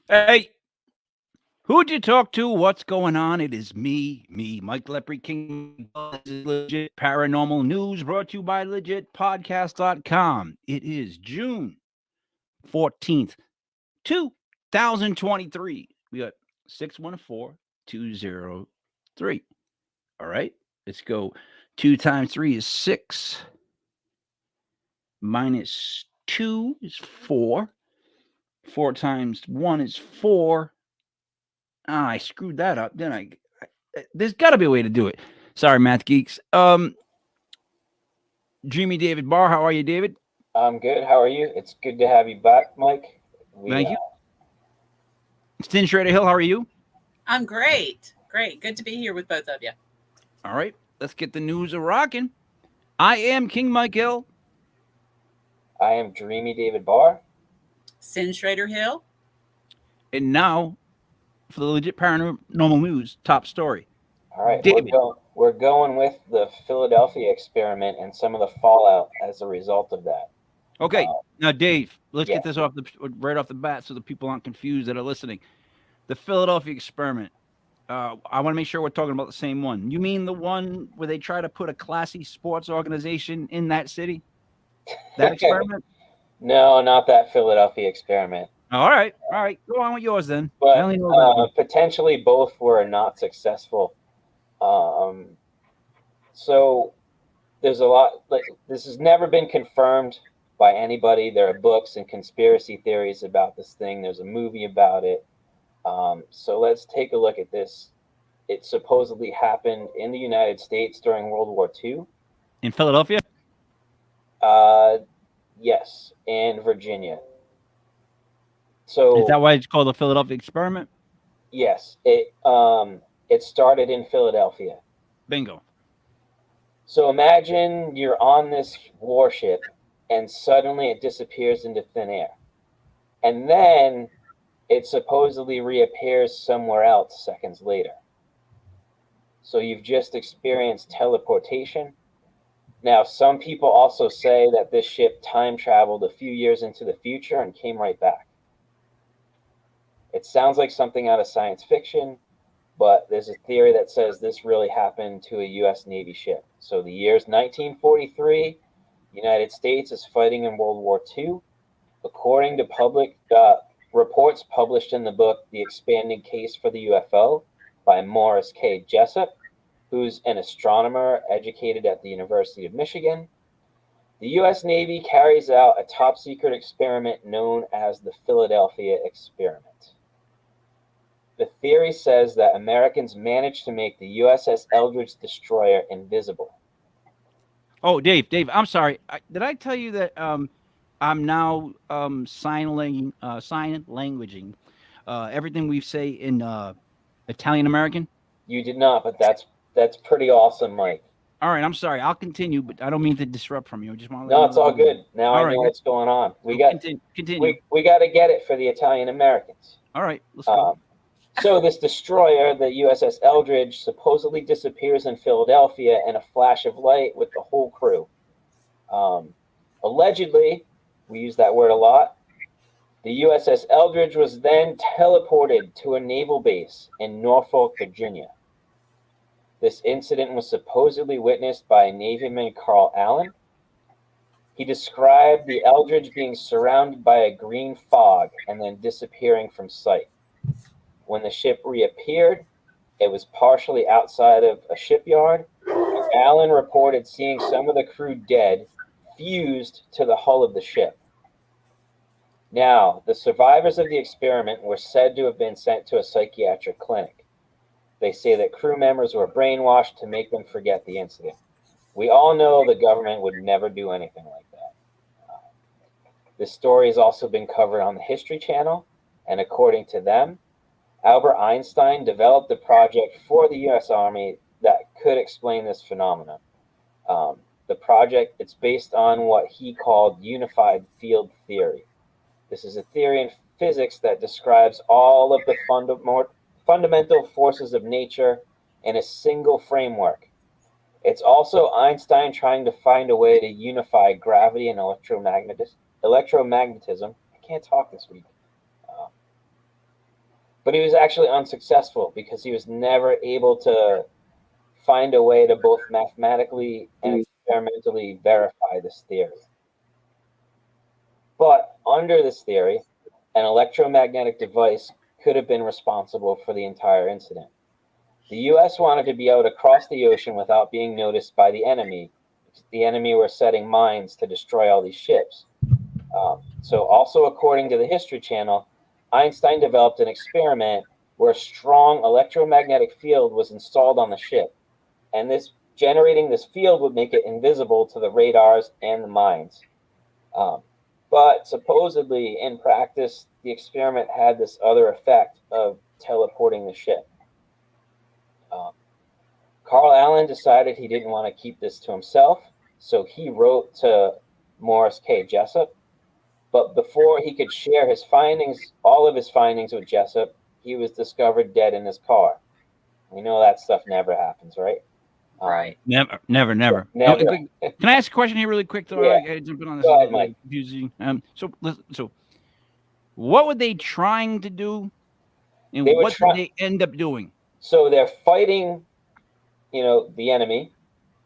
Hey, who'd you talk to? What's going on? It is me, Mike Lepre, King Miguel. This is Legit Paranormal News brought to you by legitpodcast.com. It is June 14th, 2023. We got 614-203. All right, let's go. 2 times 3 is 6, minus 2 is 4. 4 times 1 is 4. Ah, I screwed that up, didn't I? There's got to be a way to do it. Sorry, math geeks. Dreamy David Barr, how are you, David? I'm good. How are you? It's good to have you back, Mike. We Thank you. Stin Schrader Hill, how are you? I'm great. Great. Good to be here with both of you. All right, let's get the news a rocking. I am King Michael. I am Dreamy David Barr. Sin Schrader Hill. And now for the Legit Paranormal News top story. All right, David. we're going with the Philadelphia experiment and some of the fallout as a result of that. Okay, now Dave, let's yeah. get this right off the bat so the people aren't confused that are listening. The Philadelphia experiment. I want to make sure we're talking about the same one. You mean the one where they try to put a classy sports organization in that city? That experiment? No, not that Philadelphia experiment. All right. Go on with yours then. But I only know that one. potentially both were not successful. So there's a lot. Like, this has never been confirmed by anybody. There are books and conspiracy theories about this thing. There's a movie about it. So let's take a look at this. It supposedly happened in the United States during World War II. In Philadelphia? Yes, in Virginia. So is that why it's called the Philadelphia experiment? Yes, it started in Philadelphia. Bingo. So imagine you're on this warship, and suddenly it disappears into thin air, and then it supposedly reappears somewhere else seconds later. So you've just experienced teleportation. Now, some people also say that this ship time traveled a few years into the future and came right back. It sounds like something out of science fiction, but there's a theory that says this really happened to a U.S. Navy ship. So the year's 1943, the United States is fighting in World War II. According to public reports published in the book The Expanding Case for the UFO by Morris K. Jessup, who's an astronomer educated at the University of Michigan, the U.S. Navy carries out a top-secret experiment known as the Philadelphia experiment. The theory says that Americans managed to make the USS Eldridge destroyer invisible. Oh, Dave, I'm sorry. Did I tell you that I'm now sign languaging everything we say in Italian American? You did not, but that's pretty awesome, Mike. All right, I'm sorry. I'll continue, but I don't mean to disrupt from you. I just want to No, it's all good. Now I know what's going on. We got continue. We got to get it for the Italian Americans. All right, let's go. So this destroyer, the USS Eldridge, supposedly disappears in Philadelphia in a flash of light with the whole crew. Allegedly, we use that word a lot, the USS Eldridge was then teleported to a naval base in Norfolk, Virginia. This incident was supposedly witnessed by Navyman Carl Allen. He described the Eldridge being surrounded by a green fog and then disappearing from sight. When the ship reappeared, it was partially outside of a shipyard. Allen reported seeing some of the crew dead, fused to the hull of the ship. Now, the survivors of the experiment were said to have been sent to a psychiatric clinic. They say that crew members were brainwashed to make them forget the incident. We all know the government would never do anything like that. This story has also been covered on the History Channel, and according to them, Albert Einstein developed a project for the U.S. Army that could explain this phenomenon. The project, it's based on what he called unified field theory. This is a theory in physics that describes all of the fundamental forces of nature in a single framework. It's also Einstein trying to find a way to unify gravity and electromagnetism. I can't talk this week. But he was actually unsuccessful because he was never able to find a way to both mathematically and experimentally verify this theory. But under this theory, an electromagnetic device could have been responsible for the entire incident. The U.S. wanted to be able to cross the ocean without being noticed by the enemy. The enemy were setting mines to destroy all these ships. So also according to the History Channel, Einstein developed an experiment where a strong electromagnetic field was installed on the ship. And this generating this field would make it invisible to the radars and the mines. But supposedly, in practice, the experiment had this other effect of teleporting the ship. Carl Allen decided he didn't want to keep this to himself, so he wrote to Morris K. Jessup. But before he could share his findings, all of his findings with Jessup, he was discovered dead in his car. We know that stuff never happens, right? Right. Never. Never. Can I ask a question here really quick? Though? Yeah. I gotta jump in on this. Go ahead, Mike. Confusing. So, what were they trying to do, and They were what did they end up doing? So they're fighting, the enemy.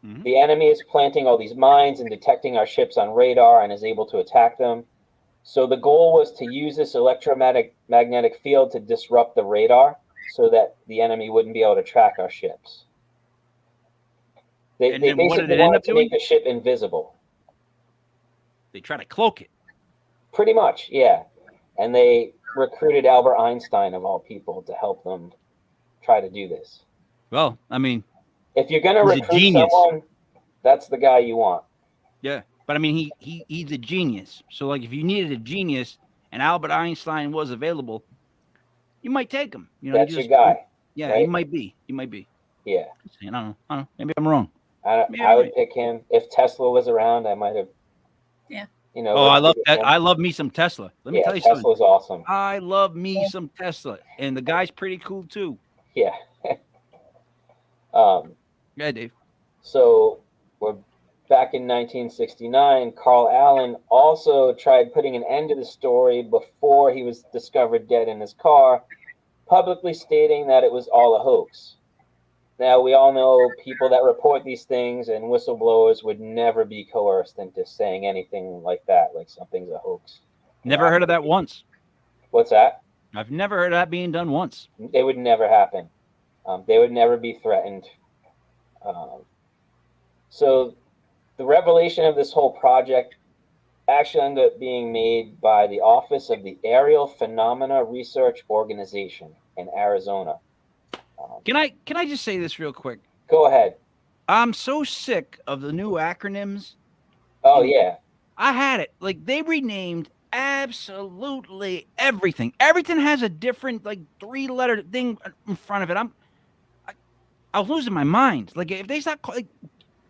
Mhm. The enemy is planting all these mines and detecting our ships on radar and is able to attack them. So the goal was to use this electromagnetic field to disrupt the radar so that the enemy wouldn't be able to track our ships. They And then what did basically it end wanted up to doing? make the ship invisible. They try to cloak it. Pretty much, yeah. And they recruited Albert Einstein, of all people, to help them try to do this. Well, I mean, If you're going to He's a recruit genius. someone, that's the guy you want. yeah, but I mean, he's a genius. So, like, if you needed a genius and Albert Einstein was available, you might take him. That's your guy. Yeah, right? he might be. Yeah. I don't know. Maybe I'm wrong. I would pick him. If Tesla was around, I might have. Yeah. Oh, I love recruited that. him. I love me some Tesla. Let me Yeah, tell you something. Tesla's awesome. I love me some Tesla, and the guy's pretty cool too. Yeah. Yeah, Dave. So we're back in 1969. Carl Allen also tried putting an end to the story before he was discovered dead in his car, publicly stating that it was all a hoax. Now, we all know people that report these things and whistleblowers would never be coerced into saying anything like that, like something's a hoax. Never heard of that once. What's that? I've never heard of that being done once. It would never happen. They would never be threatened. So the revelation of this whole project actually ended up being made by the Office of the Aerial Phenomena Research Organization in Arizona. Can I just say this real quick? Go ahead. I'm so sick of the new acronyms. Oh, yeah. I had it. Like, they renamed absolutely everything. Everything has a different, like, 3-letter thing in front of it. I was losing my mind. Like, if they start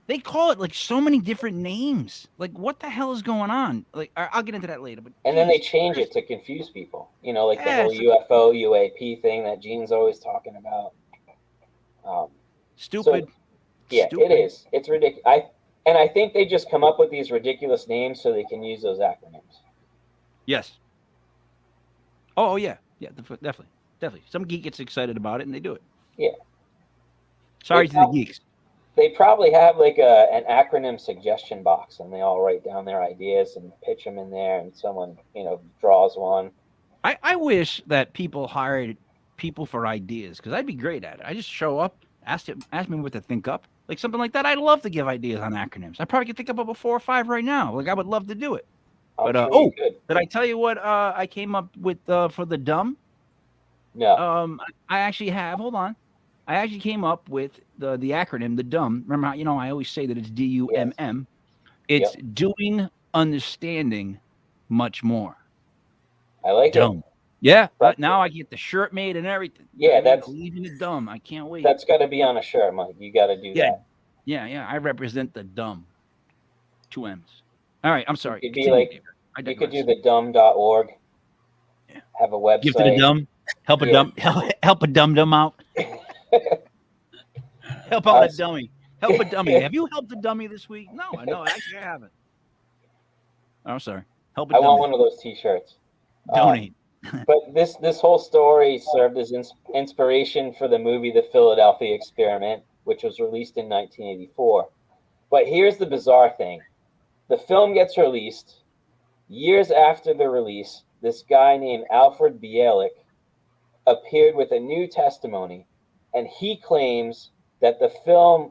they call it like so many different names. Like, what the hell is going on? Like, I'll get into that later. But And then they change it to confuse people. Like the whole Yeah, UFO, UAP thing that Gene's always talking about. stupid. Yeah, Stupid. it is. It's ridiculous. I think they just come up with these ridiculous names so they can use those acronyms. Yes. Oh yeah, definitely. Some geek gets excited about it and they do it. Yeah. Sorry to the geeks. They probably have like an acronym suggestion box, and they all write down their ideas and pitch them in there, and someone draws one. I wish that people hired people for ideas because I'd be great at it. I just show up, ask me what to think up, like something like that. I'd love to give ideas on acronyms. I probably could think up about 4 or 5 right now. Like, I would love to do it. I'm But sure you could. did I tell you what I came up with for the dumb? No. I actually have. Hold on. I actually came up with the acronym, the dumb. Remember how, I always say that it's DUMM. It's doing, understanding, much more. I like Dumb. it. Yeah, but now I get the shirt made and everything. Yeah, that's leaving it dumb. I can't wait. That's got to be on a shirt, Mike. You got to do that. Yeah. I represent the dumb. 2 M's. All right. I'm sorry. You could be Continue, like, David. you could do the dumb.org. Yeah. Have a website. Give to the dumb. Help a dumb. Help a dumb out. Help out a dummy. Help a dummy. Have you helped a dummy this week? No, actually I haven't. Oh, I'm sorry. Help a I dummy. want one of those T-shirts. Donate. But this whole story served as inspiration for the movie The Philadelphia Experiment, which was released in 1984. But here's the bizarre thing. The film gets released. Years after the release, this guy named Alfred Bialik appeared with a new testimony, and he claims that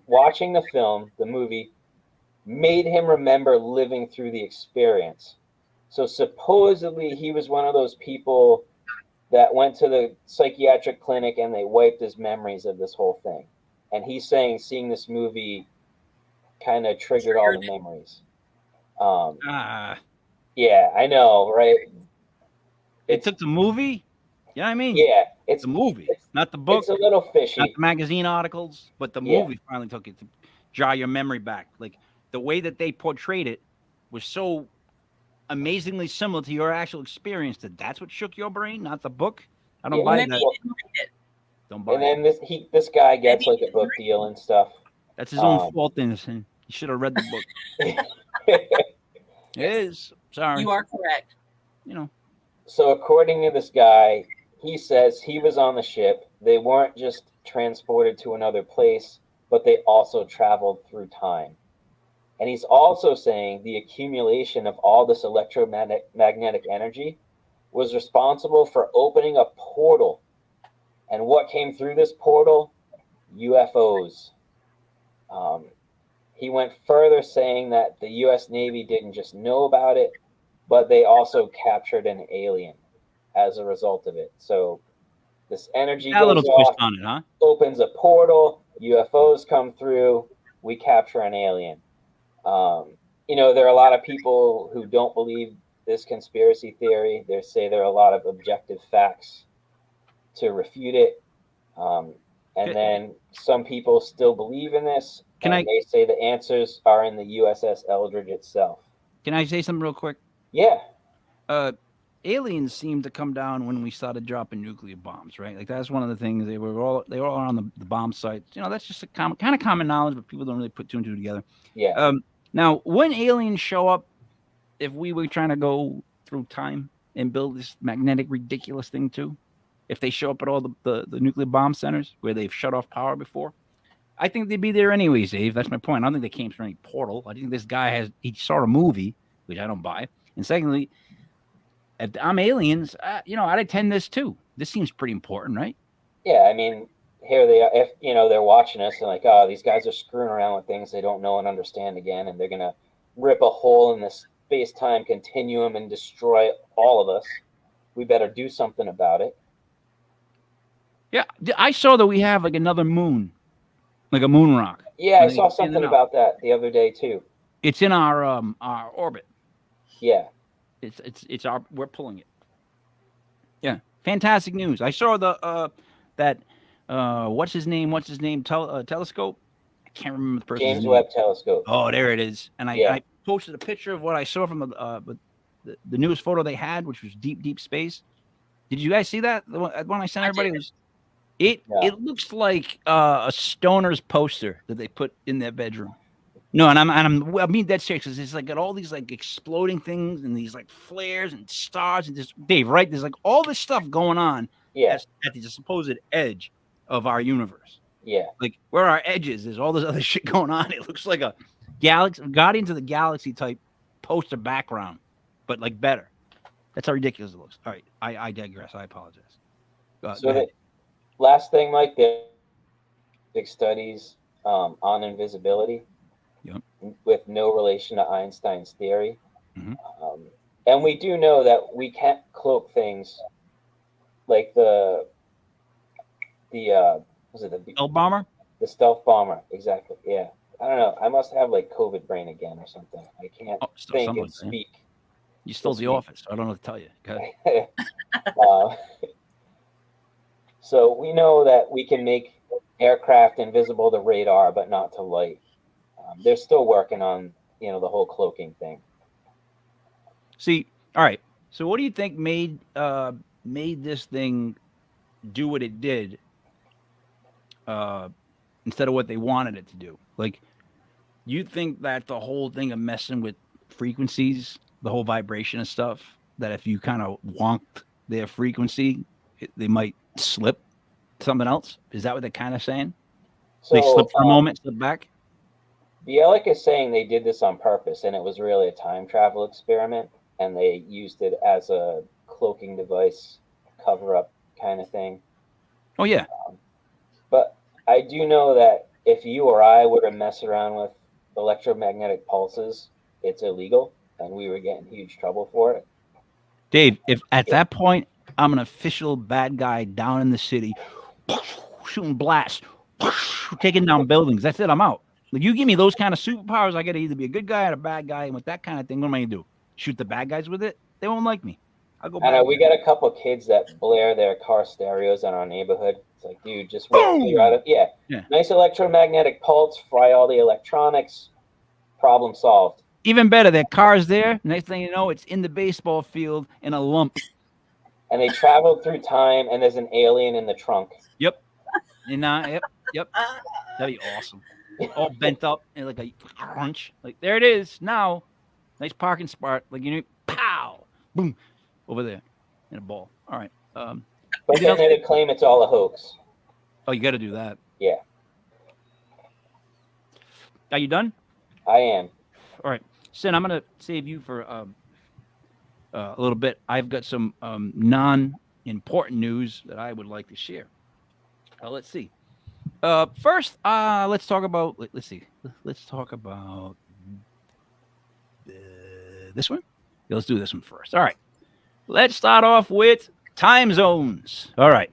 watching the film, the movie, made him remember living through the experience. So supposedly he was one of those people that went to the psychiatric clinic and they wiped his memories of this whole thing. And he's saying seeing this movie kind of triggered all the memories. Yeah, I know, right? It took the movie. You know what I mean? Yeah, it's the movie, not the book. It's a little fishy. Not the magazine articles, but the movie finally took it to jar your memory back. Like the way that they portrayed it was so amazingly similar to your actual experience that's what shook your brain, not the book. I don't buy that. Don't buy it. And then this guy gets like a book deal and stuff. That's his own fault, innocent. He should have read the book. It is. Sorry. You are correct. You know. So according to this guy, he says he was on the ship. They weren't just transported to another place, but they also traveled through time. And he's also saying the accumulation of all this electromagnetic energy was responsible for opening a portal. And what came through this portal? UFOs. He went further saying that the U.S. Navy didn't just know about it, but they also captured an alien as a result of it. So this energy goes off, on it, huh? Opens a portal, UFOs come through, we capture an alien. There are a lot of people who don't believe this conspiracy theory. They say there are a lot of objective facts to refute it. And then some people still believe in this. They say the answers are in the USS Eldridge itself. Can I say something real quick? Yeah. Aliens seemed to come down when we started dropping nuclear bombs, right? Like that's one of the things. They were all on the bomb sites. That's just a kind of common knowledge, but people don't really put two and two together. Yeah. Now, when aliens show up, if we were trying to go through time and build this magnetic, ridiculous thing too, if they show up at all the nuclear bomb centers where they've shut off power before, I think they'd be there anyways, Dave. That's my point. I don't think they came through any portal. I think this guy he saw a movie, which I don't buy. And secondly, if I'm aliens, I'd attend this too. This seems pretty important, right? Yeah, I mean, here they are. If they're watching us and like, oh, these guys are screwing around with things they don't know and understand again, and they're gonna rip a hole in this space-time continuum and destroy all of us. We better do something about it. Yeah, I saw that we have like another moon, like a moon rock. Yeah, I saw something about that the other day too. It's in our orbit. Yeah. We're pulling it. Yeah, fantastic news. I saw that what's his name telescope. I can't remember the person's name. James Webb Telescope. Oh, there it is. And I posted a picture of what I saw from the newest photo they had, which was deep space. Did you guys see that? The one I sent everybody was. It looks like a stoner's poster that they put in their bedroom. No, and I mean dead serious, because it's like got all these like exploding things and these like flares and stars and just Dave, right? There's like all this stuff going on at the supposed edge of our universe. Yeah. Like where our edge is, there's all this other shit going on. It looks like a Guardians of the Galaxy type poster background, but like better. That's how ridiculous it looks. All right, I digress. I apologize. So the last thing, Mike, the big studies on invisibility. Yep. With no relation to Einstein's theory. Mm-hmm. And we do know that we can't cloak things like the stealth bomber? The stealth bomber, exactly. Yeah. I don't know. I must have like COVID brain again or something. I can't think and speak. You stole the office. I don't know what to tell you. So we know that we can make aircraft invisible to radar, but not to light. They're still working on, the whole cloaking thing. See, all right. So what do you think made this thing do what it did instead of what they wanted it to do? Like, you think that the whole thing of messing with frequencies, the whole vibration and stuff, that if you kind of wonked their frequency, they might slip something else. Is that what they're kind of saying? They So slip for a moment, slip back. Bielik is saying they did this on purpose, and it was really a time travel experiment, and they used it as a cloaking device, cover up kind of thing. Oh yeah. But I do know that if you or I were to mess around with electromagnetic pulses, it's illegal, and we would get in huge trouble for it. Dave, if at that point I'm an official bad guy down in the city, shooting blasts, taking down buildings, that's it. I'm out. Like, you give me those kind of superpowers, I got to either be a good guy or a bad guy. And with that kind of thing, what am I gonna do? Shoot the bad guys with it? They won't like me. I'll go. And we got a couple kids that blare their car stereos in our neighborhood. It's like, dude, just wait till you're out of yeah. Nice electromagnetic pulse, fry all the electronics, problem solved. Even better, their car's there. Next thing you know, it's in the baseball field in a lump. And they traveled through time, and there's an alien in the trunk. Yep. And yep. That'd be awesome. All bent up and like a crunch. Like, there it is. Now, nice parking spot. Like, you know, pow, boom, over there in a ball. All right. But then they claim it's all a hoax. Oh, you got to do that. Yeah. Are you done? I am. All right. Sin, I'm going to save you for a little bit. I've got some non-important news that I would like to share. Let's see. First, let's talk about. Let's see. Let's talk about this one. Yeah, let's do this one first. All right. Let's start off with time zones. All right.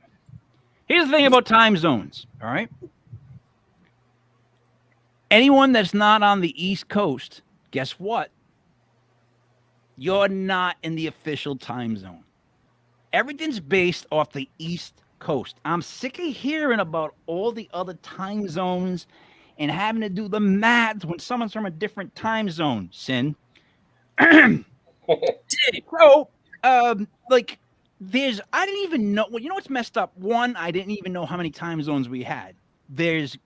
Here's the thing about time zones. All right. Anyone that's not on the East Coast, guess what? You're not in the official time zone. Everything's based off the East Coast. I'm sick of hearing about all the other time zones and having to do the math when someone's from a different time zone. Sin. So, like, I didn't even know. Well, you know what's messed up? One, I didn't even know how many time zones we had. There's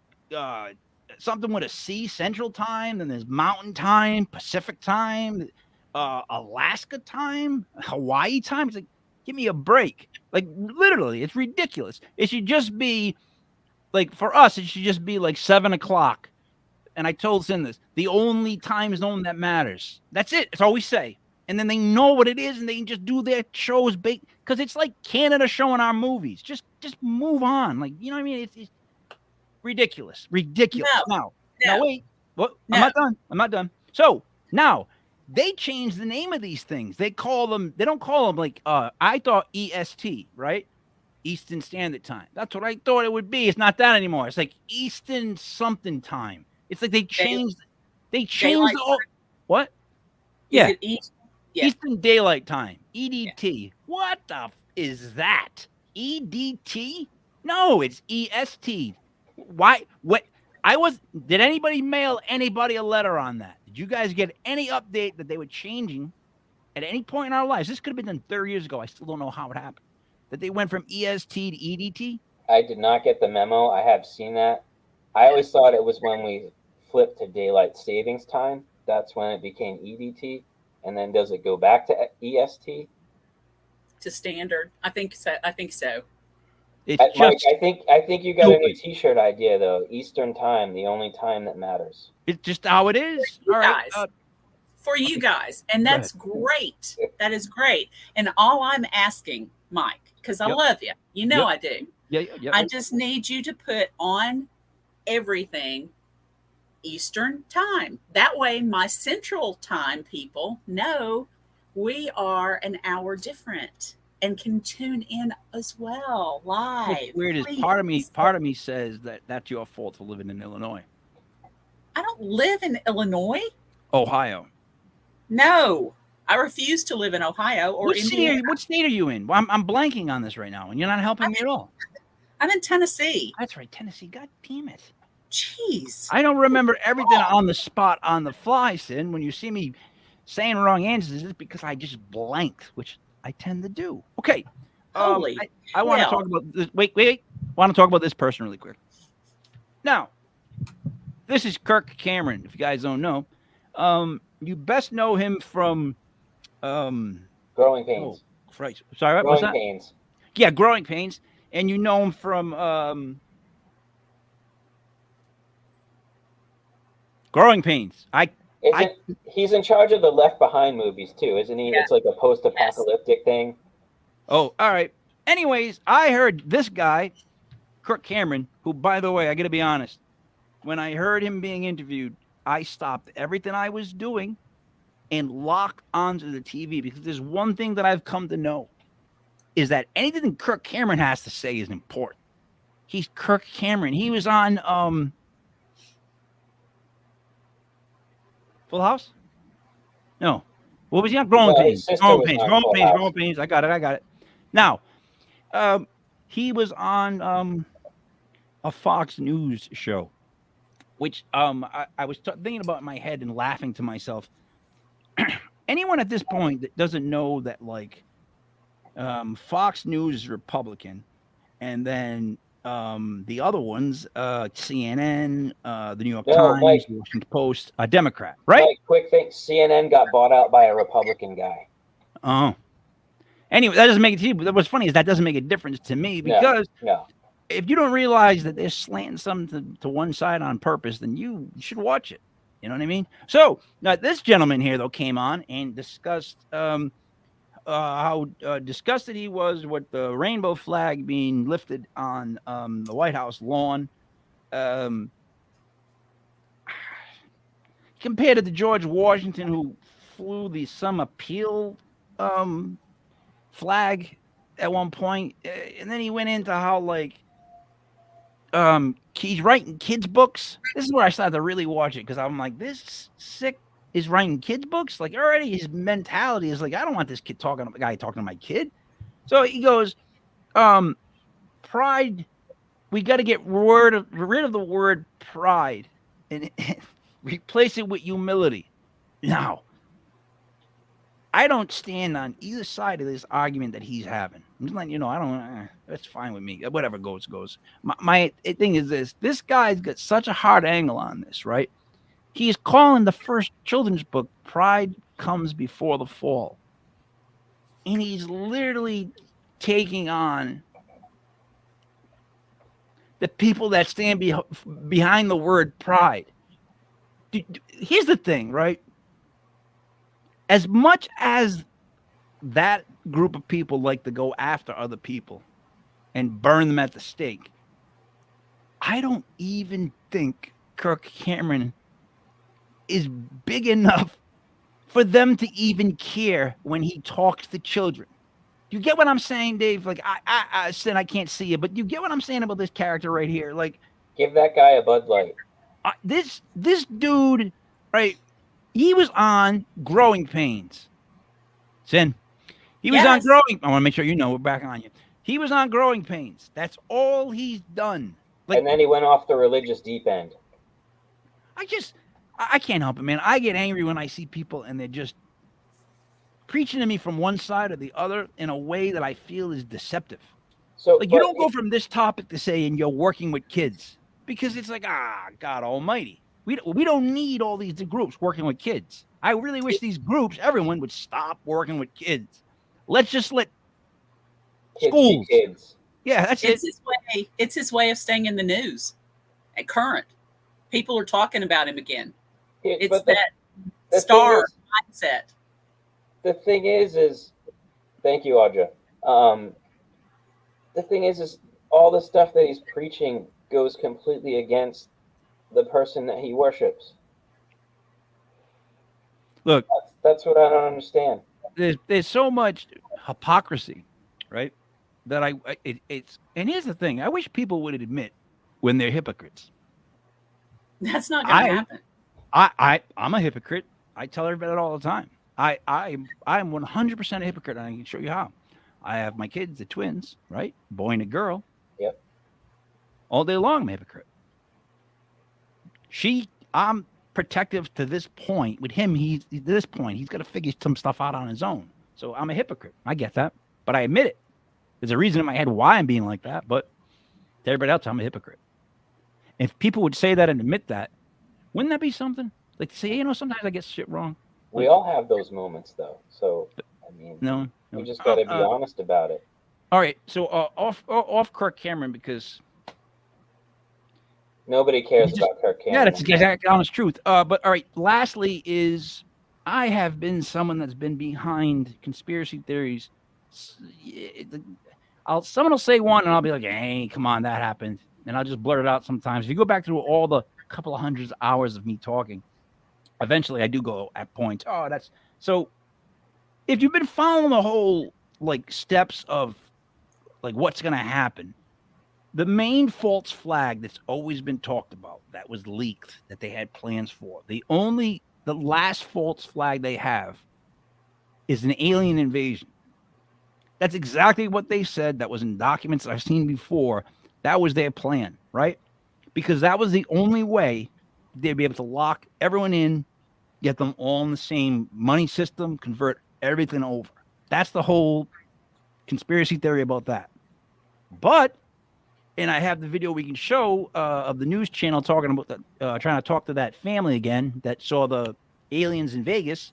something with a C, Central Time, then there's Mountain Time, Pacific Time, Alaska Time, Hawaii Time. It's like, give me a break. Like, literally, it's ridiculous. It should just be, like, for us, it should just be like 7 o'clock. And I told Sin this, the only time zone that matters. That's it. That's all we say. And then they know what it is, and they can just do their shows because it's like Canada showing our movies. Just move on. Like, you know what I mean? It's ridiculous. Ridiculous. Now, wait. What? No. I'm not done. So now they changed the name of these things. They don't call them like I thought EST, right? Eastern Standard Time. That's what I thought it would be. It's not that anymore. It's like Eastern something time. It's like they changed all what? Yeah. Eastern Daylight Time. EDT. Yeah. What the is that? EDT? No, it's EST. Why? What? Did anybody mail anybody a letter on that? Did you guys get any update that they were changing at any point in our lives? This could have been done 30 years ago. I still don't know how it happened. That they went from EST to EDT? I did not get the memo. I have seen that. I always thought it was when we flipped to daylight savings time. That's when it became EDT. And then does it go back to EST? To standard. I think so. Mike, I think you got a new T-shirt idea though. Eastern Time, the only time that matters. It's just how it is. All right. For you guys, and that's great. That is great. And all I'm asking, Mike, because I love you, you know I do. Yeah. I just need you to put on everything Eastern Time. That way, my Central Time people know we are an hour different and can tune in as well live. What's weird is part of me says that that's your fault for living in Illinois. I don't live in Illinois. Ohio. No, I refuse to live in Ohio or Indiana. What state are you in? Well, I'm blanking on this right now, and you're not helping me at all. I'm in Tennessee. That's right, Tennessee. God damn it. Jeez. I don't remember everything on the spot, on the fly, Sin. When you see me saying wrong answers, it's because I just blanked, which I tend to do. Okay. I want to talk about this. Wait. I want to talk about this person really quick. Now, this is Kirk Cameron, if you guys don't know. You best know him from Growing Pains. Right. Sorry, what's Growing that? Pains. Yeah, Growing Pains, and you know him from Growing Pains. He's in charge of the Left Behind movies too, isn't he? Yeah. It's like a post-apocalyptic thing. Oh, all right. Anyways, I heard this guy, Kirk Cameron, who, by the way, I got to be honest, when I heard him being interviewed, I stopped everything I was doing and locked onto the TV, because there's one thing that I've come to know is that anything Kirk Cameron has to say is important. He's Kirk Cameron. He was on Full House? No. What was he on? Growing No, his Pains. sister Growing was Pains. on Growing Full Pains. House. Growing Pains. I got it. Now, he was on a Fox News show, which I was thinking about in my head and laughing to myself. Anyone at this point that doesn't know that, like, Fox News is Republican, and then the other ones, CNN, the New York Times, Mike. Washington Post, a Democrat, right? Like, quick thing, CNN got bought out by a Republican guy. Oh. Anyway, that doesn't make it. What's funny is that doesn't make a difference to me, because No. if you don't realize that they're slanting something to one side on purpose, then you should watch it. You know what I mean? So now this gentleman here, though, came on and discussed how disgusted he was with the rainbow flag being lifted on the White House lawn. Compared it to George Washington, who flew the Some Appeal flag at one point, and then he went into how, like, he's writing kids' books. This is where I started to really watch it, because I'm like, this sick is writing kids' books. Like, already his mentality is like, I don't want this guy talking to my kid. So he goes, pride. We got to get rid of the word pride and replace it with humility. Now, I don't stand on either side of this argument that he's having. I'm just letting you know, I don't. That's fine with me. Whatever goes. My thing is this guy's got such a hard angle on this, right? He's calling the first children's book "Pride Comes Before the Fall," and he's literally taking on the people that stand behind the word pride. Here's the thing, right? As much as that group of people like to go after other people and burn them at the stake, I don't even think Kirk Cameron is big enough for them to even care when he talks to children. You get what I'm saying, Dave? Like, I said I can't see you, but you get what I'm saying about this character right here. Like, give that guy a Bud Light. This dude, right? He was on Growing Pains. Sin. He was on Growing. I want to make sure you know we're back on you. He was on Growing Pains. That's all he's done. Like, and then he went off the religious deep end. I can't help it, man. I get angry when I see people and they're just preaching to me from one side or the other in a way that I feel is deceptive. So, like, you don't go from this topic to saying you're working with kids, because it's like, God almighty. We don't need all these groups working with kids. I really wish these groups, everyone, would stop working with kids. Let's just let schools. Kids. Yeah, that's it. It's his way of staying in the news and current. People are talking about him again. It's that star mindset. The thing is, thank you, Audra. The thing is all the stuff that he's preaching goes completely against the person that he worships. Look, that's what I don't understand. There's so much hypocrisy, right? That it's and here's the thing. I wish people would admit when they're hypocrites. That's not going to happen. I'm a hypocrite. I tell everybody that all the time. I'm 100% a hypocrite, and I can show you how. I have my kids, the twins, right? Boy and a girl. Yep. All day long, I'm a hypocrite. I'm protective to this point. With him, he's got to figure some stuff out on his own. So I'm a hypocrite. I get that, but I admit it. There's a reason in my head why I'm being like that, but to everybody else, I'm a hypocrite. If people would say that and admit that, wouldn't that be something? Like to say, sometimes I get shit wrong. We all have those moments, though. So, I mean, no, You just got to be honest about it. All right, so off Kirk Cameron, because nobody cares about Kirk Cameron. Yeah, that's the exact honest truth. But all right, lastly is I have been someone that's been behind conspiracy theories. Someone will say one, and I'll be like, "Hey, come on, that happened," and I'll just blurt it out sometimes. If you go back through all the couple of hundreds of hours of me talking, eventually I do go at points. Oh, that's so. If you've been following the whole like steps of like what's going to happen, the main false flag that's always been talked about that was leaked that they had plans for, the last false flag they have is an alien invasion. That's exactly what they said. That was in documents I've seen before. That was their plan, right? Because that was the only way they'd be able to lock everyone in, get them all in the same money system, convert everything over. That's the whole conspiracy theory about that. But, and I have the video we can show of the news channel talking about that, trying to talk to that family again that saw the aliens in Vegas.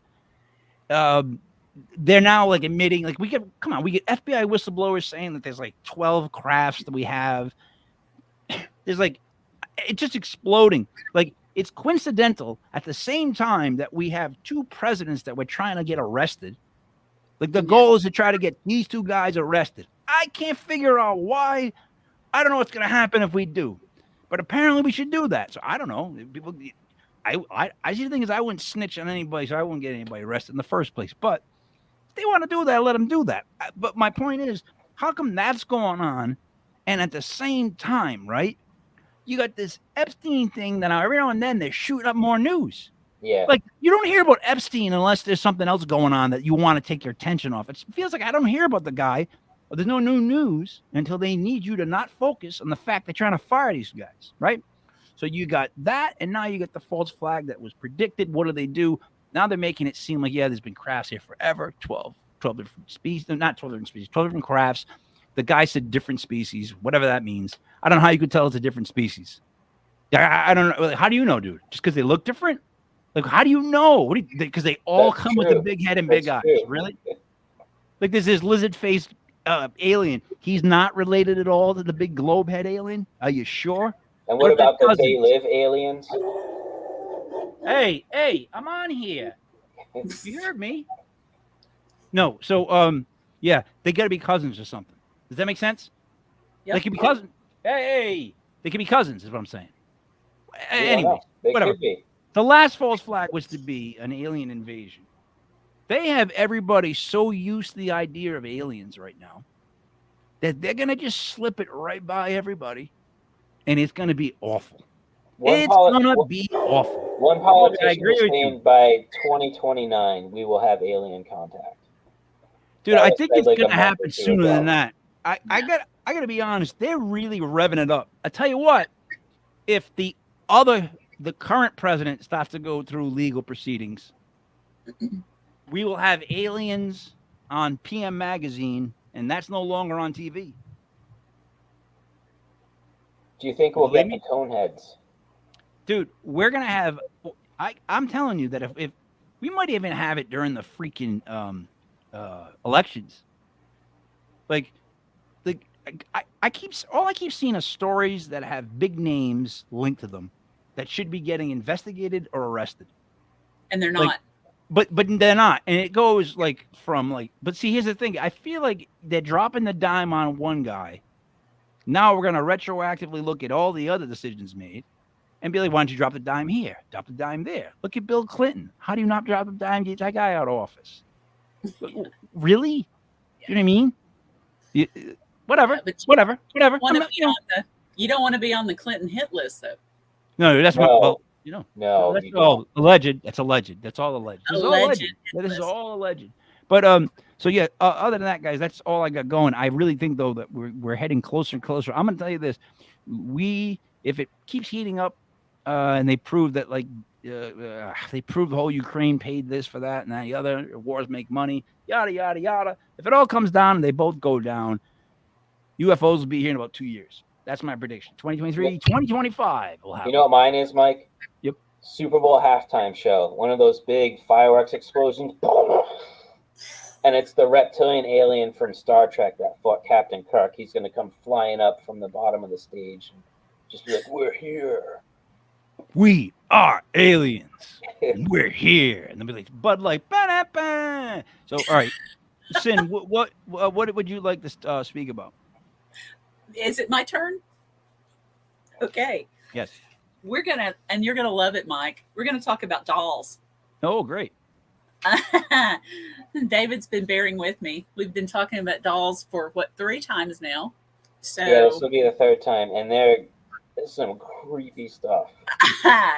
They're now like admitting, like we get FBI whistleblowers saying that there's like 12 crafts that we have. There's like, it's just exploding. Like it's coincidental at the same time that we have two presidents that we're trying to get arrested. Like the goal is to try to get these two guys arrested. I can't figure out why. I don't know what's going to happen if we do, but apparently we should do that. So I don't know. People, I see the thing is I wouldn't snitch on anybody, so I wouldn't get anybody arrested in the first place. But if they want to do that, let them do that. But my point is, how come that's going on, and at the same time, right? You got this Epstein thing that every now and then they're shooting up more news. Yeah. Like you don't hear about Epstein unless there's something else going on that you want to take your attention off. It feels like I don't hear about the guy. But there's no new news until they need you to not focus on the fact they're trying to fire these guys, right? So you got that, and now you get the false flag that was predicted. What do they do? Now they're making it seem like, yeah, there's been crafts here forever, 12 different species, not 12 different species, 12 different crafts. The guy said different species, whatever that means. I don't know how you could tell it's a different species. I don't know. How do you know, dude? Just because they look different? Like, how do you know? Because they all That's come true. with a big head and big eyes. Really? Like there's this lizard-faced alien. He's not related at all to the big globe head alien. Are you sure? And what about the They Live aliens? Hey, I'm on here. You heard me. No, so yeah, they gotta be cousins or something. Does that make sense? Yep. They could be cousins. Hey, they could be cousins, is what I'm saying. Anyway, they whatever. could be. The last false flag was to be an alien invasion. They have everybody so used to the idea of aliens right now that they're going to just slip it right by everybody, and it's going to be awful. It's going to be awful. One politician is saying by 2029, we will have alien contact. Dude, I think it's going to happen sooner than that. I got to be honest. They're really revving it up. I tell you what, if the current president starts to go through legal proceedings, we will have aliens on PM Magazine, and that's no longer on TV. Do you think we'll get the Coneheads? Dude, we're going to have... I'm telling you that if we might even have it during the freaking elections. I keep seeing are stories that have big names linked to them that should be getting investigated or arrested. And they're not. But they're not, and it goes but see, here's the thing. I feel like they're dropping the dime on one guy. Now we're going to retroactively look at all the other decisions made and be like, why don't you drop the dime here? Drop the dime there. Look at Bill Clinton. How do you not drop the dime to get that guy out of office? Really? Yeah. You know what I mean? Whatever. You don't want to be on the Clinton hit list, though. No, that's not. Well, no, that's all alleged. That's alleged. That's all alleged. This is all alleged. But so yeah. Other than that, guys, that's all I got going. I really think though that we're heading closer and closer. I'm gonna tell you this: if it keeps heating up, and they prove that they prove the whole Ukraine paid this for that and that, the other wars make money, yada yada yada. If it all comes down and they both go down, UFOs will be here in about 2 years. That's my prediction. 2023, 2025 will happen. You know what mine is, Mike? Yep. Super Bowl halftime show. One of those big fireworks explosions. And it's the reptilian alien from Star Trek that fought Captain Kirk. He's going to come flying up from the bottom of the stage and just be like, "We're here." We are aliens. And we're here. And they'll be like, Bud Light. Ba-da-ba. So, all right. Sin, what would you like to speak about? Is it my turn? Okay. Yes. You're gonna love it, Mike. We're gonna talk about dolls. Oh, great. David's been bearing with me. We've been talking about dolls for 3 times now. So Yeah, this will be the 3rd time, and there's some creepy stuff.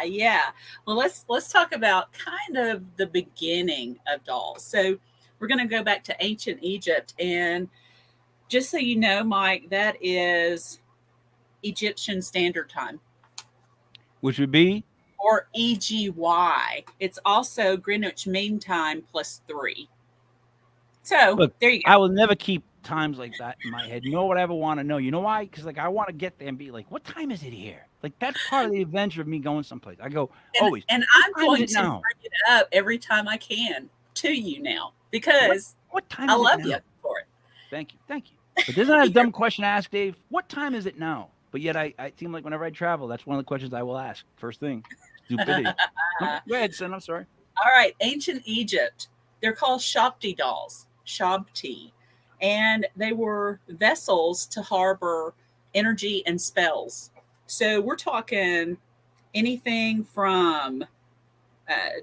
yeah. Well, let's talk about kind of the beginning of dolls. So we're going to go back to ancient Egypt, and just so you know, Mike, that is Egyptian Standard Time, Which would be? or EGY. It's also Greenwich Mean Time +3. So Look, there you go. I will never keep times like that in my head. You know what I ever want to know? You know why? Because like I want to get there and be like, what time is it here? Like that's part of the adventure of me going someplace. I go always. And I'm going to bring it up every time I can to you now because what time I is love it you now? for it. Thank you. But isn't that a dumb question to ask, Dave? What time is it now? But yet I seem like whenever I travel, that's one of the questions I will ask. First thing. Stupidity. Go ahead, son. I'm sorry. All right. Ancient Egypt. They're called Shabti dolls. Shabti. And they were vessels to harbor energy and spells. So we're talking anything from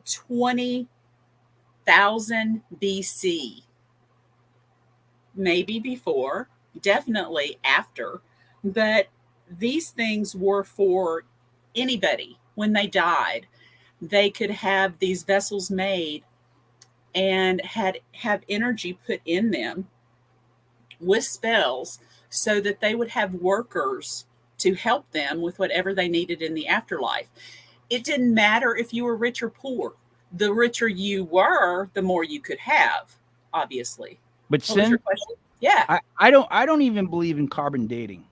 20,000 BC, maybe before, definitely after. But these things were for anybody. When they died, they could have these vessels made and have energy put in them with spells so that they would have workers to help them with whatever they needed in the afterlife. It didn't matter if you were rich or poor. The richer you were, the more you could have, obviously. But What was Sin, your question? Yeah. I don't even believe in carbon dating.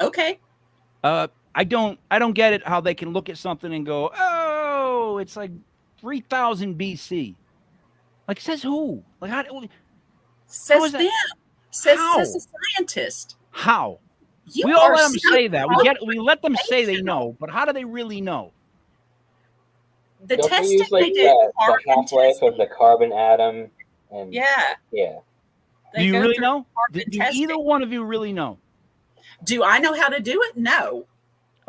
Okay. I don't get it how they can look at something and go, oh, it's like 3000 BC. Like says who? Like how Says them. Says How? a scientist. How? You We all are let them so say that. We let them say they know, but how do they really know? The Don't they testing use like they did. the carbon half-life testing. of the carbon atom? And Yeah. yeah. They Do you go really through know? carbon Do testing. either one of you really know? Do I know how to do it? No.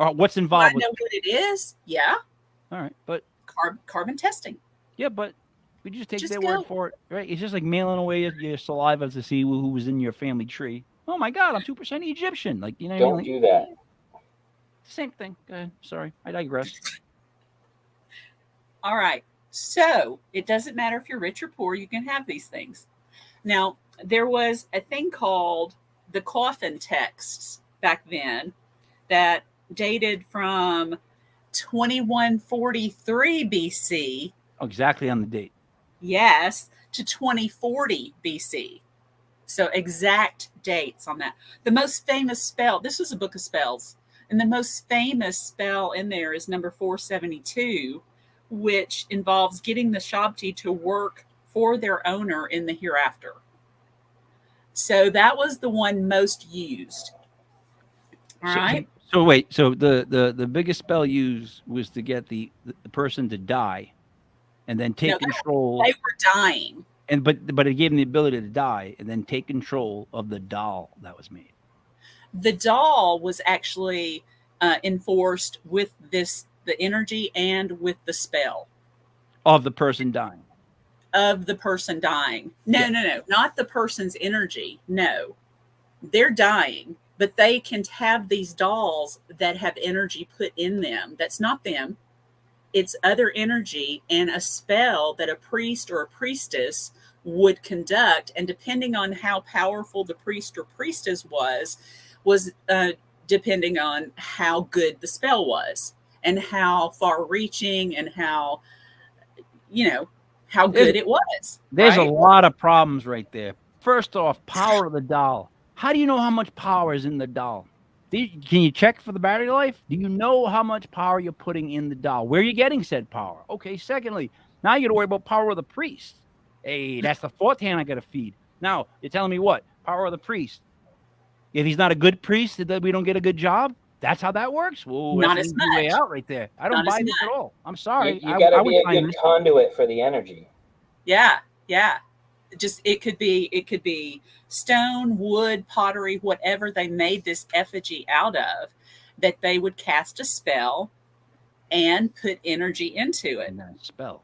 Or what's Do I involved with know it? what it is? Yeah. All right, but Carbon testing. yeah, but we just take Just their go. word for it, right? It's just like mailing away your saliva to see who was in your family tree. Oh my God, I'm 2% Egyptian. Like you know, what I Don't mean? do that. Same thing. Go ahead. Sorry, I digress. All right. So it doesn't matter if you're rich or poor, you can have these things. Now, there was a thing called the coffin texts back then that dated from 2143 BC, Oh, exactly on the date. yes, to 2040 BC. So exact dates on that. The most famous spell, this was a book of spells, and the most famous spell in there is number 472, which involves getting the Shabti to work for their owner in the hereafter. So that was the one most used. All right. So wait. So the biggest spell used was to get the person to die, and then take control. They were dying. And but it gave them the ability to die and then take control of the doll that was made. The doll was actually enforced with the energy and with the spell Of the person dying. of the person dying. No, not the person's energy. No, they're dying, but they can have these dolls that have energy put in them. That's not them. It's other energy and a spell that a priest or a priestess would conduct. And depending on how powerful the priest or priestess was depending on how good the spell was and how far reaching and how good it was. There's right? a lot of problems right there. First off, power of the doll. How do you know how much power is in the doll? Can you check for the battery life? Do you know how much power you're putting in the doll? Where are you getting said power? Okay, secondly, now you got to worry about power of the priest. Hey, that's the fourth hand I got to feed. Now, you're telling me what? Power of the priest. If he's not a good priest, that we don't get a good job? That's how that works? Whoa, Not that's as an easy way much. out right there. I don't Not as buy this at much. all. I'm sorry. You got to I be would a find good this. conduit for the energy. Yeah, yeah. Just it could be stone, wood, pottery, whatever they made this effigy out of, that they would cast a spell and put energy into it. And then spell.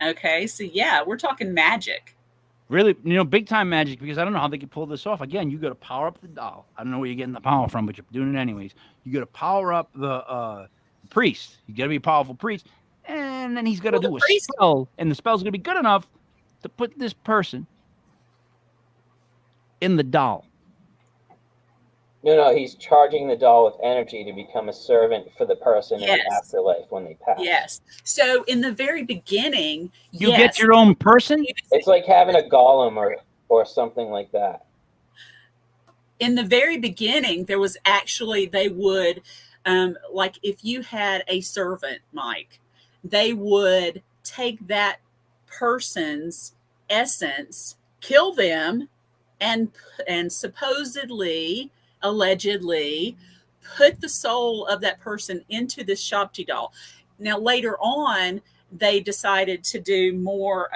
Okay, so yeah, we're talking magic. Really, big time magic, because I don't know how they could pull this off. Again, you got to power up the doll. I don't know where you're getting the power from, but you're doing it anyways. You got to power up the priest. You got to be a powerful priest. And then he's got to do a spell, and the spell's going to be good enough to put this person in the doll. No, he's charging the doll with energy to become a servant for the person in the afterlife when they pass. Yes. So in the very beginning, you get your own person? It's like having a golem or something like that. In the very beginning, there was actually, they would, like if you had a servant, Mike, they would take that person's essence, kill them, and supposedly, allegedly, put the soul of that person into this Shabti doll. Now, later on, they decided to do more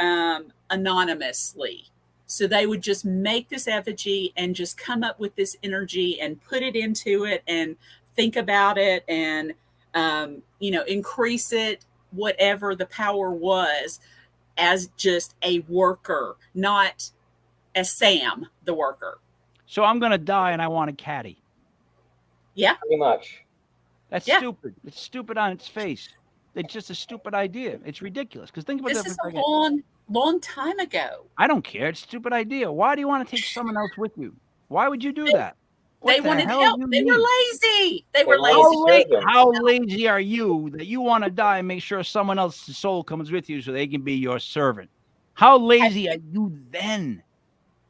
anonymously. So they would just make this effigy and just come up with this energy and put it into it and think about it and, increase it, whatever the power was, as just a worker, not as Sam, the worker. So I'm going to die and I want a caddy. Yeah. Pretty much. That's stupid. It's stupid on its face. It's just a stupid idea. It's ridiculous. Because think about this is a long time ago. I don't care. It's a stupid idea. Why do you want to take someone else with you? Why would you do that? They wanted help. They were lazy. They were lazy. How lazy are you that you want to die and make sure someone else's soul comes with you so they can be your servant? How lazy are you then?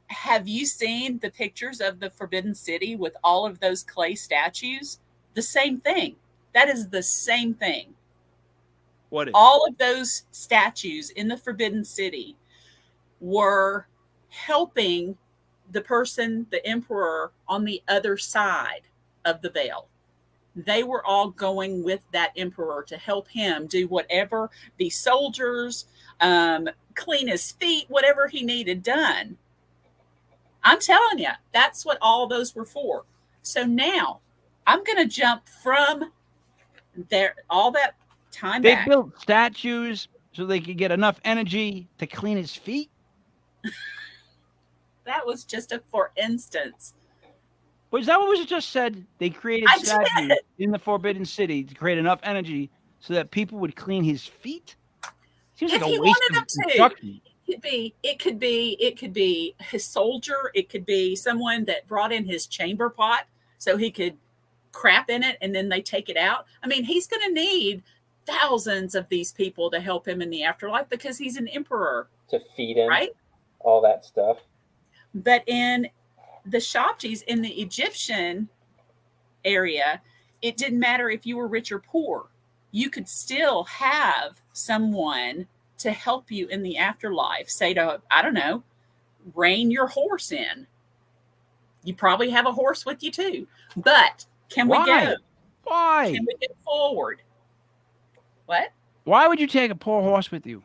Have you seen the pictures of the Forbidden City with all of those clay statues? The same thing. That is the same thing. What is? All of those statues in the Forbidden City were helping the person, the emperor, on the other side of the veil. They were all going with that emperor to help him do whatever, be soldiers, clean his feet, whatever he needed done. I'm telling you, that's what all those were for. So now I'm going to jump from there, all that time back. They built statues so they could get enough energy to clean his feet. That was just for instance. But is that what was just said? They created statues in the Forbidden City to create enough energy so that people would clean his feet? Seems like a waste of construction. It could be his soldier. It could be someone that brought in his chamber pot so he could crap in it and then they take it out. I mean, he's going to need thousands of these people to help him in the afterlife because he's an emperor. To feed him, right? All that stuff. But in the Shabtis, in the Egyptian area, it didn't matter if you were rich or poor. You could still have someone to help you in the afterlife. Say to, I don't know, rein your horse in. You probably have a horse with you too. But can we go? Why? Can we get forward? What? Why would you take a poor horse with you?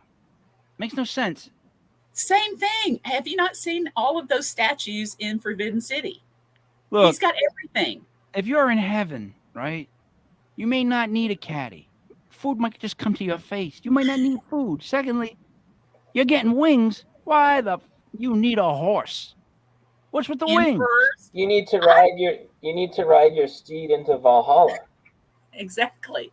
Makes no sense. Same thing. Have you not seen all of those statues in Forbidden City? Look, he's got everything. If you're in heaven, right, you may not need a caddy. Food might just come to your face. You might not need food. Secondly, you're getting wings. Why you need a horse? What's with the wings? You need to ride your steed into Valhalla. Exactly.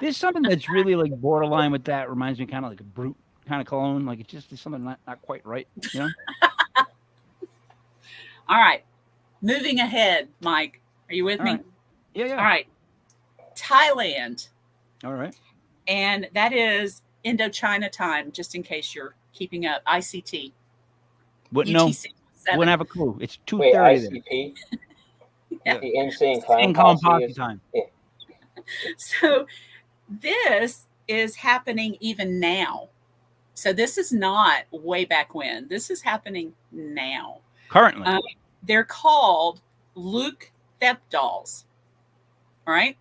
There's something that's really like borderline with that. Reminds me kind of like a brute kind of cologne. Like it's just something not quite right, you know? All right. Moving ahead, Mike. Are you with me? Right. Yeah. All right. Thailand. All right. And that is Indochina time, just in case you're keeping up. ICT. Wouldn't know. Wouldn't have a clue. It's 2:30. Wait, ICP? Yeah. The Insane Clown Posse time. Yeah. So this is happening even now. So this is not way back when. This is happening now. Currently. They're called Luke Thep dolls. All right.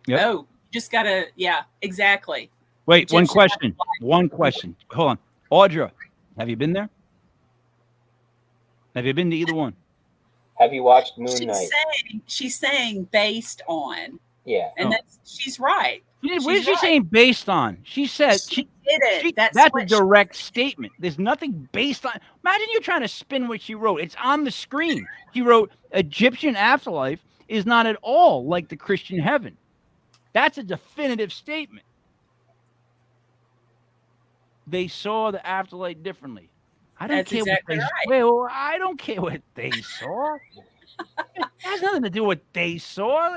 Yep. Oh, just gotta, yeah, exactly. Wait, one Egyptian question. One question. Hold on. Audra, have you been there? Have you been to either one? Have you watched Moon Knight? She's saying based on. Yeah. And she's right. What is she saying based on? She said she did it. That's a direct statement. There's nothing based on. Imagine you're trying to spin what she wrote. It's on the screen. She wrote Egyptian afterlife is not at all like the Christian heaven. That's a definitive statement. They saw the afterlife differently. I don't care exactly what they well, I don't care what they saw. It has nothing to do with what they saw.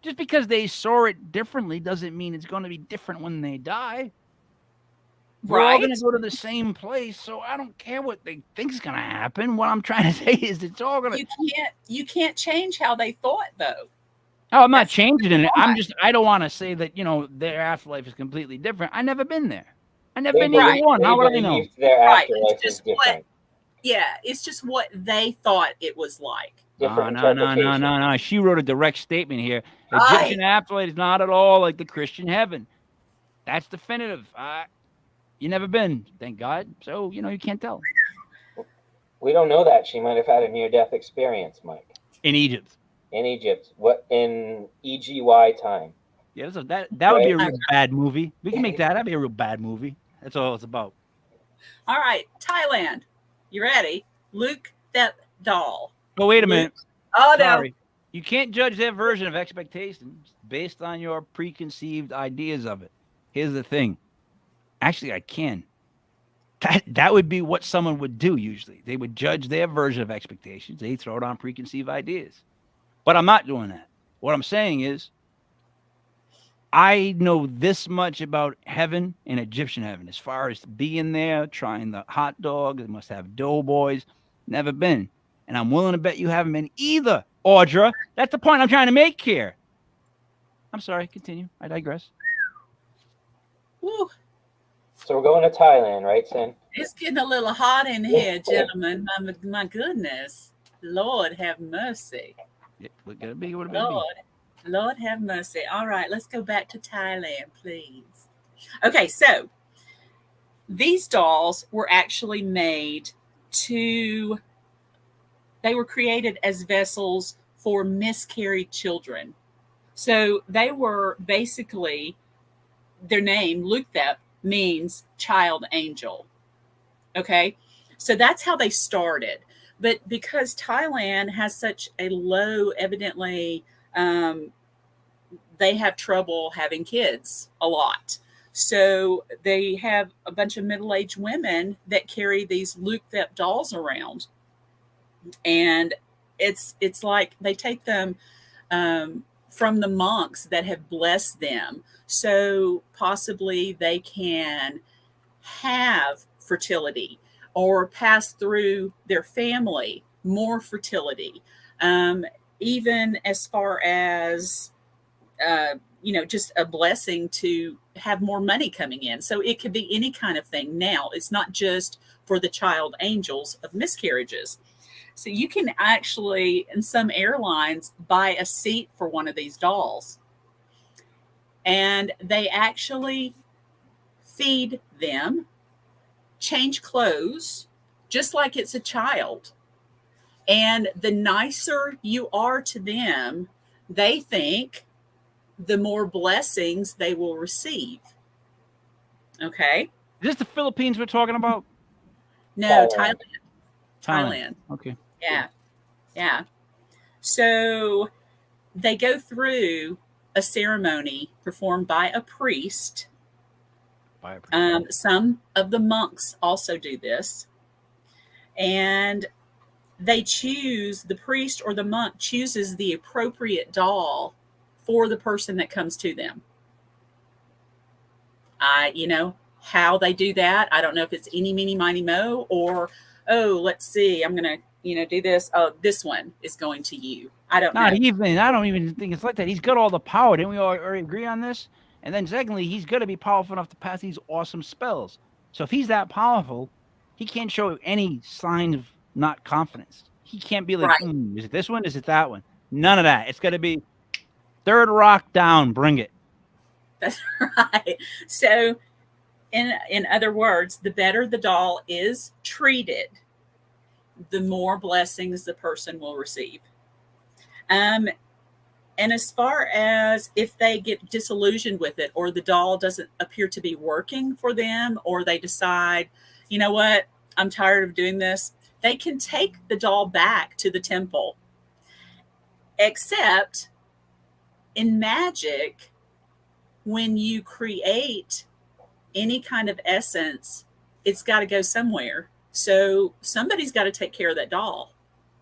Just because they saw it differently doesn't mean it's going to be different when they die. We're all going to go to the same place, so I don't care what they think is going to happen. What I'm trying to say is it's all going to... You can't change how they thought, though. Oh, I'm not changing it. I don't want to say that, their afterlife is completely different. I've never been there. I've never been to either one. How would I know? Their afterlife is different. It's just what they thought it was like. No. She wrote a direct statement here. Egyptian afterlife is not at all like the Christian heaven. That's definitive. You never been, thank God. So, you can't tell. We don't know that. She might have had a near-death experience, Mike. In Egypt. In Egypt. What in EGY time? Yeah, that would be a real bad movie. We can make that. That'd be a real bad movie. That's all it's about. All right, Thailand. You ready? Luke Thep doll. Oh, wait a minute. Oh, Sorry. no. You can't judge their version of expectations based on your preconceived ideas of it. Here's the thing. Actually, I can. That would be what someone would do usually. They would judge their version of expectations. They throw it on preconceived ideas. But I'm not doing that. What I'm saying is, I know this much about heaven and Egyptian heaven. As far as being there, trying the hot dogs, they must have doughboys. Never been. And I'm willing to bet you haven't been either, Audra. That's the point I'm trying to make here. I'm sorry. Continue. I digress. Woo. So we're going to Thailand, right, Sin? It's getting a little hot in here, gentlemen. My goodness. Lord have mercy. Yeah, what could it be? Lord have mercy. All right, let's go back to Thailand, please. Okay, so these dolls were actually they were created as vessels for miscarried children. So they were basically, their name, Luke Thep, means child angel. Okay, so that's how they started. But because Thailand has such a low, evidently, they have trouble having kids a lot. So they have a bunch of middle-aged women that carry these Luke Thep dolls around. And it's like they take them from the monks that have blessed them. So possibly they can have fertility or pass through their family more fertility. Even as far as, just a blessing to have more money coming in. So it could be any kind of thing. Now, it's not just for the child angels of miscarriages. So you can actually, in some airlines, buy a seat for one of these dolls. And they actually feed them, change clothes, just like it's a child. And the nicer you are to them, they think the more blessings they will receive. Okay? Is this the Philippines we're talking about? No, Thailand. Okay. Yeah. So they go through a ceremony performed by a priest. Some of the monks also do this. And the priest or the monk chooses the appropriate doll for the person that comes to them. How they do that, I don't know if it's eeny, meeny, miny, mo, or, let's see, I'm going to, do this. Oh, this one is going to you. I don't know. I don't even think it's like that. He's got all the power. Didn't we all already agree on this? And then secondly, he's going to be powerful enough to pass these awesome spells. So if he's that powerful, he can't show any sign of not confidence. He can't be like, Right. is it this one? Is it that one? None of that. It's going to be third rock down. Bring it. That's right. So, in other words, the better the doll is treated, the more blessings the person will receive. And as far as if they get disillusioned with it, or the doll doesn't appear to be working for them, or they decide, you know what, I'm tired of doing this, they can take the doll back to the temple. Except in magic, when you create any kind of essence, it's got to go somewhere. So somebody's got to take care of that doll.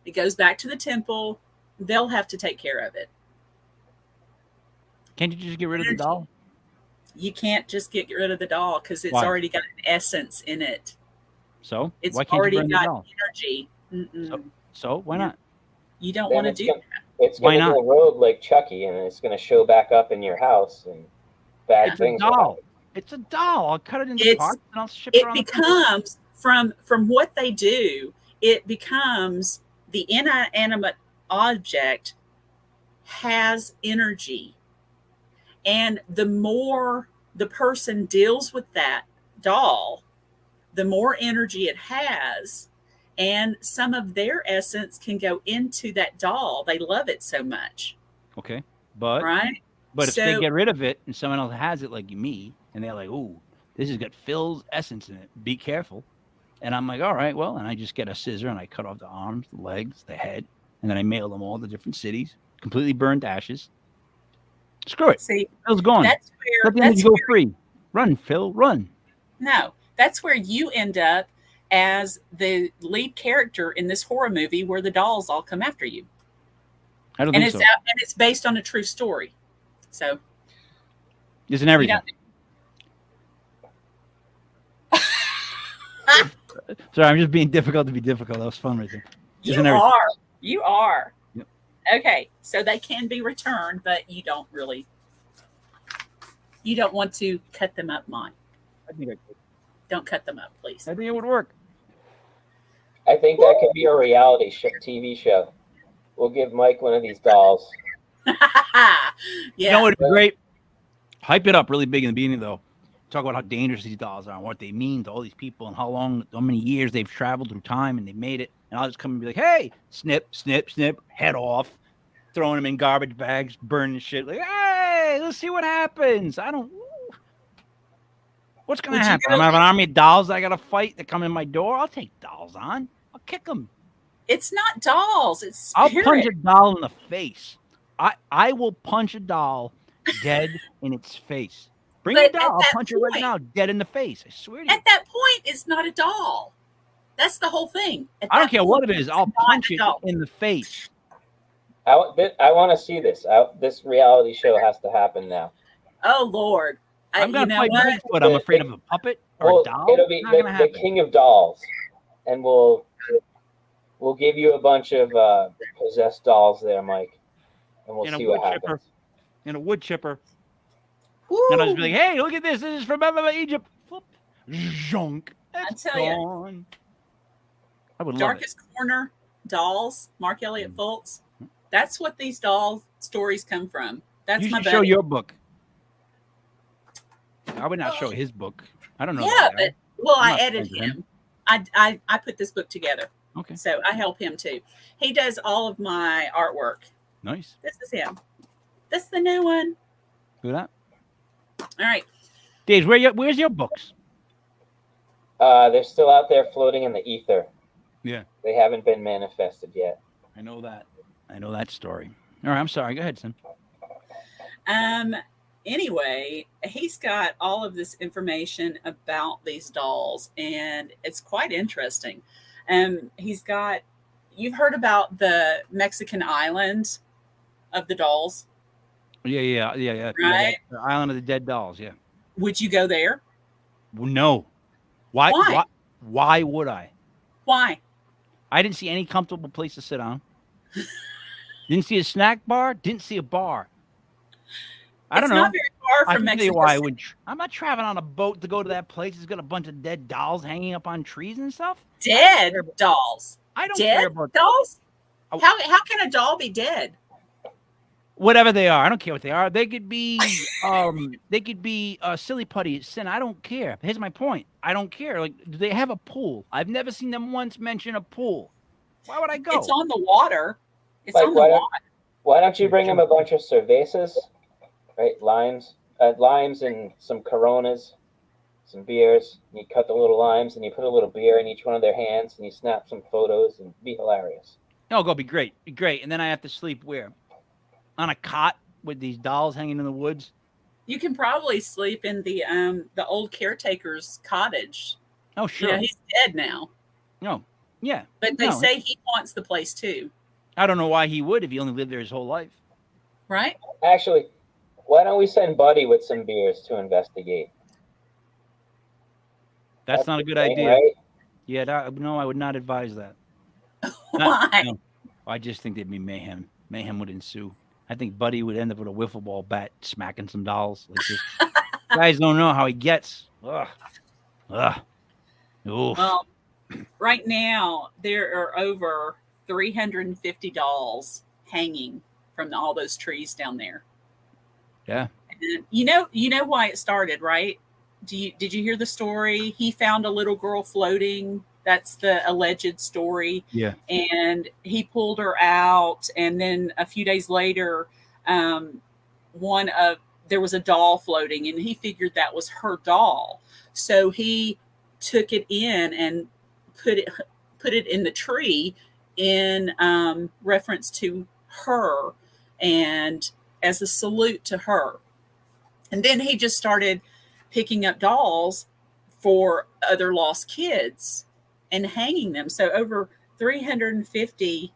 It goes back to the temple. They'll have to take care of it. Can't you just get rid of the doll? You can't just get rid of the doll because it's Why? already got an essence in it. So It's why can't you already bring the got doll? energy. So why not? You don't Then want to it's do gonna- that. It's Why going to not? go rogue like Chucky, and it's going to show back up in your house, and bad It's a things will doll. happen. It's a doll. I'll cut it into It's- parts and I'll ship it It around. becomes from what they do, it becomes the inanimate object has energy. And the more the person deals with that doll, the more energy it has, and some of their essence can go into that doll. They love it so much, Okay, but right? if they So- get rid of it and someone else has it, like me, and they're like, "Ooh, this has got Phil's essence in it. Be careful." And I'm like, "All right, well," and I just get a scissor and I cut off the arms, the legs, the head, and then I mail them all to different cities, completely burned to ashes. Screw it. See, Phil's gone. that's Let the where energy go free. Run, Phil, run. no, that's where you end up as the lead character in this horror movie where the dolls all come after you. I don't And think it's so. and it's based on a true story. So Isn't everything? Sorry, I'm just being difficult to be difficult. That was fun right there. you Isn't everything? are. You are. Yep. Okay. So they can be returned, but you don't want to cut them up, Mike. I think I could. Don't cut them up, please. I think it would work. I think that could be a reality TV show. We'll give Mike one of these dolls. Yeah. You know what'd be great? Hype it up really big in the beginning, though. Talk about how dangerous these dolls are and what they mean to all these people and how many years they've traveled through time and they made it. And I'll just come and be like, "Hey, snip, snip, snip, head off," throwing them in garbage bags, burning shit. Like, "Hey, let's see what happens." What's gonna Would you happen? go- I'm gonna have an army of dolls I gotta fight that come in my door. I'll take dolls on. I'll kick them. It's not dolls. It's I'll spirit. punch a doll in the face. I will punch a doll dead in its face. Bring But a at doll. I'll that punch it right point- now, dead in the face. I swear to you. At that point, it's not a doll. That's the whole thing. At I don't that care what point, it is. I'll it's not punch a it doll. in the face. I want to see this. This reality show has to happen now. Oh Lord! I'm You gonna know fight what? Bigfoot. I'm afraid of a puppet or Well, a doll. it'll be It's not gonna the happen. king of dolls, and we'll give you a bunch of possessed dolls there, Mike, and we'll In a see what wood chipper. happens. In a wood chipper. Woo! And I'll just be like, "Hey, look at this. This is from Egypt." Flip. Zonk. It's tell ya. gone. I would love it. Darkest Corner dolls, Mark Elliott Fultz. That's what these doll stories come from. That's You my should buddy. show your book. I would not show his book. I don't know. Yeah, that guy. but I'm I not edited friends with him. I put this book together, Okay, so I help him too. He does all of my artwork. nice. This is him. This is the new one. Do that. All right. Dave, where's your books? They're still out there floating in the ether. Yeah. They haven't been manifested yet. I know that. I know that story. All right, I'm sorry. Go ahead, son. Anyway, he's got all of this information about these dolls, and it's quite interesting. He's got, you've heard about the Mexican island of the dolls, Yeah. right? The Island of the Dead Dolls. Yeah. Would you go there? Well, no. Why? Why? Why would I? Why? I didn't see any comfortable place to sit down. Didn't see a snack bar. Didn't see a bar. I don't It's know. not very far I from can tell you Mexico why I City. would. I'm not traveling on a boat to go to that place. It's got a bunch of dead dolls hanging up on trees and stuff. Dead dolls. I don't Dead care about dolls? Oh. How can a doll be dead? whatever they are. I don't care what they are. They could be silly putty sin. I don't care. Here's my point. I don't care. Like, do they have a pool? I've never seen them once mention a pool. Why would I go? It's on the water. It's Like, on the water. Why don't you bring him a bunch of cervezas, right? Limes and some Coronas, some beers. And you cut the little limes and you put a little beer in each one of their hands and you snap some photos and be hilarious. No, go be great. Be great. And then I have to sleep where? On a cot with these dolls hanging in the woods. You can probably sleep in the old caretaker's cottage. Oh, sure. You know, he's dead now. No. Yeah. But they No. say he wants the place too. I don't know why he would if he only lived there his whole life. Right? Actually, why don't we send Buddy with some beers to investigate? That's not a good the thing, idea. right? Yeah, no, I would not advise that. Why? No. I just think there'd be mayhem. Mayhem would ensue. I think Buddy would end up with a wiffle ball bat smacking some dolls. Like this. Guys don't know how he gets. Ugh. Ugh. Oof. Well, right now there are over 350 dolls hanging from all those trees down there. Yeah. And you know why it started, right? Did you hear the story? He found a little girl floating. That's the alleged story. Yeah. And he pulled her out, and then a few days later, there was a doll floating, and he figured that was her doll. So he took it in and put it in the tree in reference to her and as a salute to her. And then he just started picking up dolls for other lost kids and hanging them. So over 350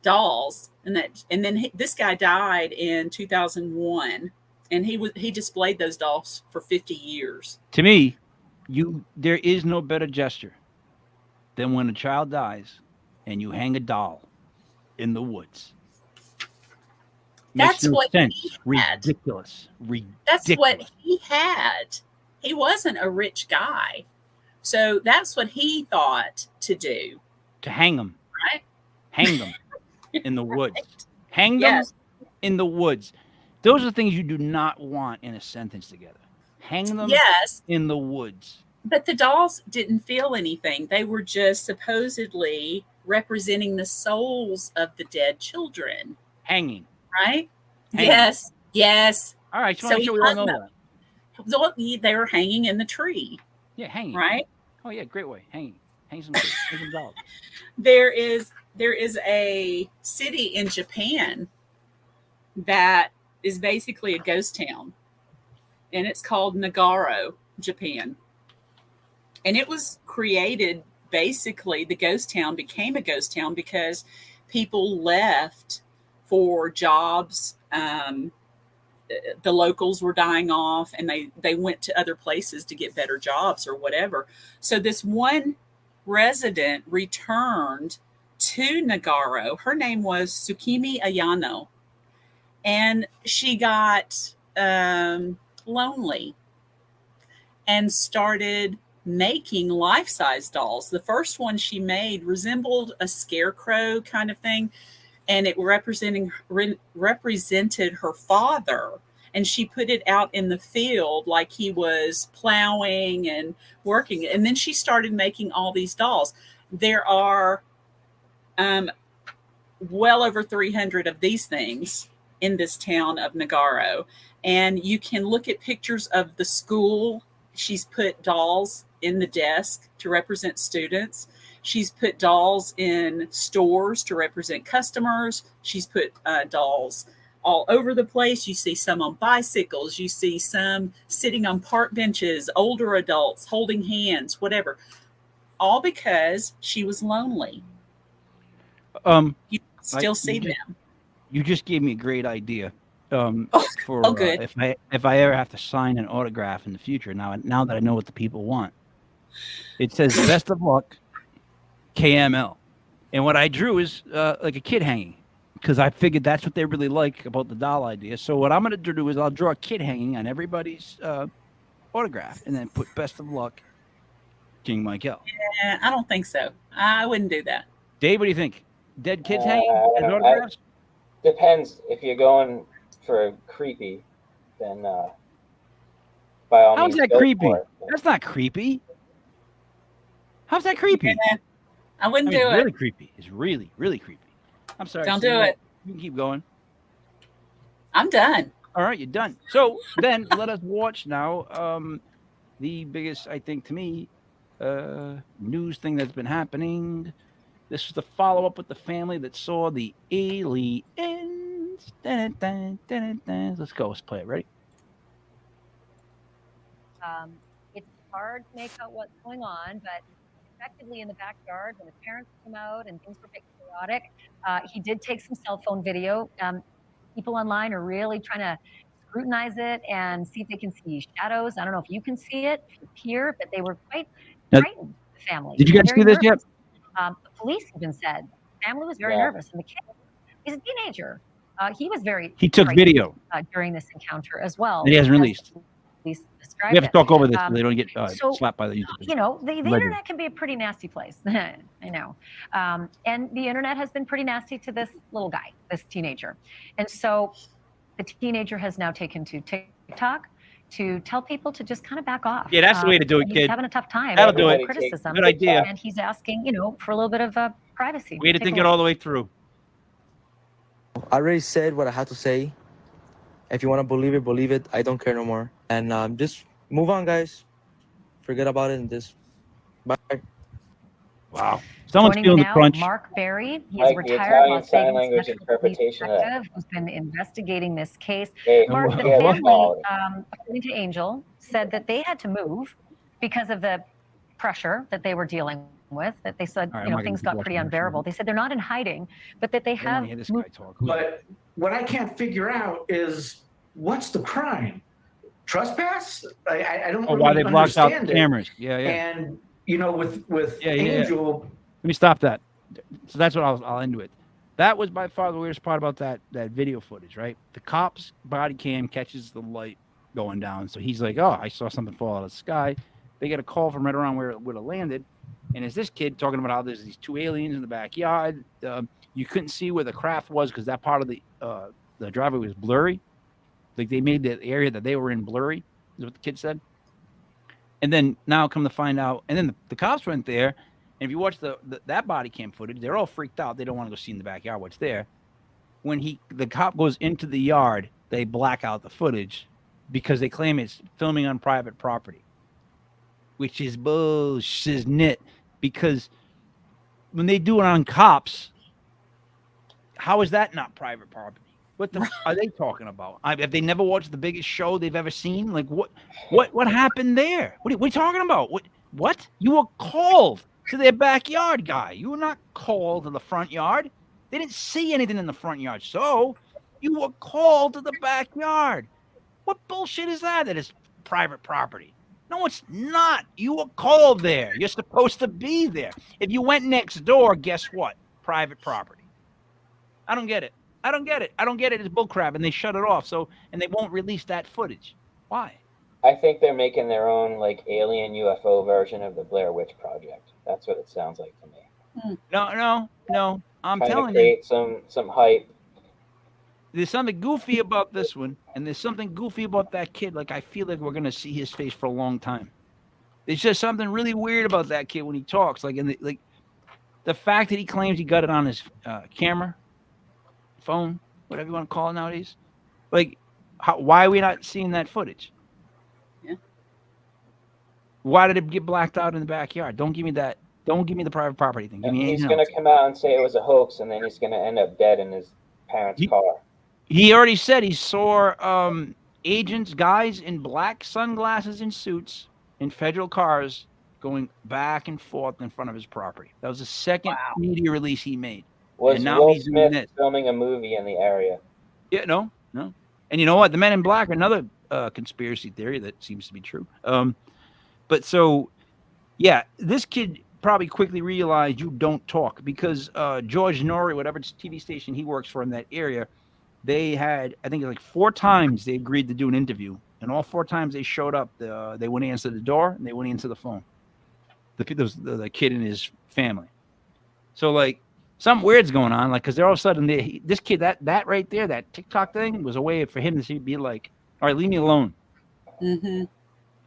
dolls, and then this guy died in 2001, and he displayed those dolls for 50 years. To me, there is no better gesture than when a child dies and you hang a doll in the woods. That's Makes no what sense. he had. Ridiculous. That's what he had. He wasn't a rich guy. So that's what he thought to do. To hang them. Right? Hang them in the woods. Right. Hang them Yes. in the woods. Those are things you do not want in a sentence together. Hang them Yes. in the woods. But the dolls didn't feel anything. They were just supposedly representing the souls of the dead children. Hanging. Right? Hanging. Yes. Yes. All right. So So make sure he we all hung know them. that. So they were hanging in the tree. Yeah, hanging. Right? Oh, yeah. Great way. Hanging. Hang some kids. Hang some dolls. There is a city in Japan that is basically a ghost town, and it's called Nagaro, Japan. And it was created, basically the ghost town became a ghost town because people left for jobs. The locals were dying off, and they went to other places to get better jobs or whatever. So this one resident returned to Nagaro. Her name was Tsukimi Ayano, and she got lonely and started making life-size dolls. The first one she made resembled a scarecrow kind of thing, and it represented her father. And she put it out in the field like he was plowing and working. And then she started making all these dolls. There are well over 300 of these things in this town of Nagaro. And you can look at pictures of the school. She's put dolls in the desk to represent students. She's put dolls in stores to represent customers. She's put dolls all over the place. You see some on bicycles. You see some sitting on park benches, older adults holding hands, whatever. All because she was lonely. You still see them. You just gave me a great idea. For good. If I ever have to sign an autograph in the future, now that I know what the people want, it says "Best of luck, KML," and what I drew is like a kid hanging, because I figured that's what they really like about the doll idea. So what I'm going to do is I'll draw a kid hanging on everybody's autograph and then put best of luck, King Michael. I don't think so. I wouldn't do that. Dave, what do you think? Dead kids hanging as I- autographs? Depends. If you're going for creepy, then by all How's means, that go creepy? for it. That's not creepy. How's that creepy? Yeah, I wouldn't I mean, do it's really it. creepy. It's really, really creepy. I'm sorry. Don't so do it. You can keep going. I'm done. All right, you're done. So then let us watch now the biggest, I think, to me, news thing that's been happening. This is the follow-up with the family that saw the aliens. Dun, dun, dun, dun. Let's go. Let's play it. Ready? It's hard to make out what's going on, but effectively in the backyard when the parents came out and things were a bit chaotic, he did take some cell phone video. People online are really trying to scrutinize it and see if they can see shadows. I don't know if you can see it here, but they were quite frightened, the family. Did you guys see this yet? The police even said the family was very Yeah. nervous, and the kid, he's a teenager. He was very He took frightened, video. during this encounter as well. That he hasn't as released. the police We described have to it. talk over this so they don't get so, slapped by the YouTube. You know, the Legend. internet can be a pretty nasty place. I know. And the internet has been pretty nasty to this little guy, this teenager. And so the teenager has now taken to TikTok to tell people to just kind of back off. Yeah, that's the way to do it, He's kid. having a tough time That'll do with it. criticism. Good idea. And he's asking, for a little bit of privacy. We had to Take think a it look. all the way through. I already said what I had to say. If you want to believe it. I don't care no more. And just move on, guys. Forget about it and just bye. Wow. Someone's Joining feeling me the now, crunch. Mark Barry. He's Like a the retired Italian Las Sign Vegas Language Special Police interpretation of that. detective who's been investigating this case. Hey, Mark, the yeah, family, quality. according to Angel, said that they had to move because of the pressure that they were dealing with, that they said, All right, I'm not gonna things keep got watching pretty this. unbearable. They said they're not in hiding, but that they I don't want have to hear this guy moved. talk. But what I can't figure out is what's the crime? Trespass? I don't Oh, really why they blocked out the understand it. cameras. Yeah, yeah. And with Yeah. Angel, Let me stop that. So that's what I'll end with. That was by far the weirdest part about that video footage, right? The cop's body cam catches the light going down. So he's like, oh, I saw something fall out of the sky. They get a call from right around where it would have landed. And it's this kid talking about how there's these two aliens in the backyard. You couldn't see where the craft was because that part of the driveway was blurry. Like they made the area that they were in blurry, is what the kid said. And then now come to find out, and then the cops went there. And if you watch that body cam footage, they're all freaked out. They don't want to go see in the backyard what's there. When the cop goes into the yard, they black out the footage because they claim it's filming on private property, which is bullshit. Because when they do it on cops, how is that not private property? What the are they talking about? Have they never watched the biggest show they've ever seen? Like what happened there? What are you talking about? What? You were called to their backyard, guy. You were not called to the front yard. They didn't see anything in the front yard. So you were called to the backyard. What bullshit is that? That is private property. No, it's not. You were called there. You're supposed to be there. If you went next door, guess what? Private property. I don't get it. I don't get it. It's bullcrap, and they shut it off. And they won't release that footage. Why? I think they're making their own like alien UFO version of the Blair Witch Project. That's what it sounds like to me. No. I'm Trying to telling you, create some hype. there's something goofy about this one, and there's something goofy about that kid. Like I feel like we're gonna see his face for a long time. There's just something really weird about that kid when he talks. Like the fact that he claims he got it on his camera, phone, whatever you want to call it nowadays. Like, why are we not seeing that footage? Yeah. Why did it get blacked out in the backyard? Don't give me that. Don't give me the private property thing. Give me He's anything going else. to come out and say it was a hoax, and then he's going to end up dead in his parents' car. He already said he saw agents, guys in black sunglasses and suits in federal cars going back and forth in front of his property. That was the second media release he made. Was And now Will he's doing Smith this. filming a movie in the area? Yeah, no. And you know what? The Men in Black, another conspiracy theory that seems to be true. But so, yeah, this kid probably quickly realize you don't talk because George Norrie, whatever TV station he works for in that area, they had, I think, like 4 times they agreed to do an interview, and all 4 times they showed up, they wouldn't answer the door and they wouldn't answer the phone. The kid and his family. So like something weird's going on, like because they're all of a sudden this kid that right there, that TikTok thing was a way for him to be like, all right, leave me alone. Mm-hmm.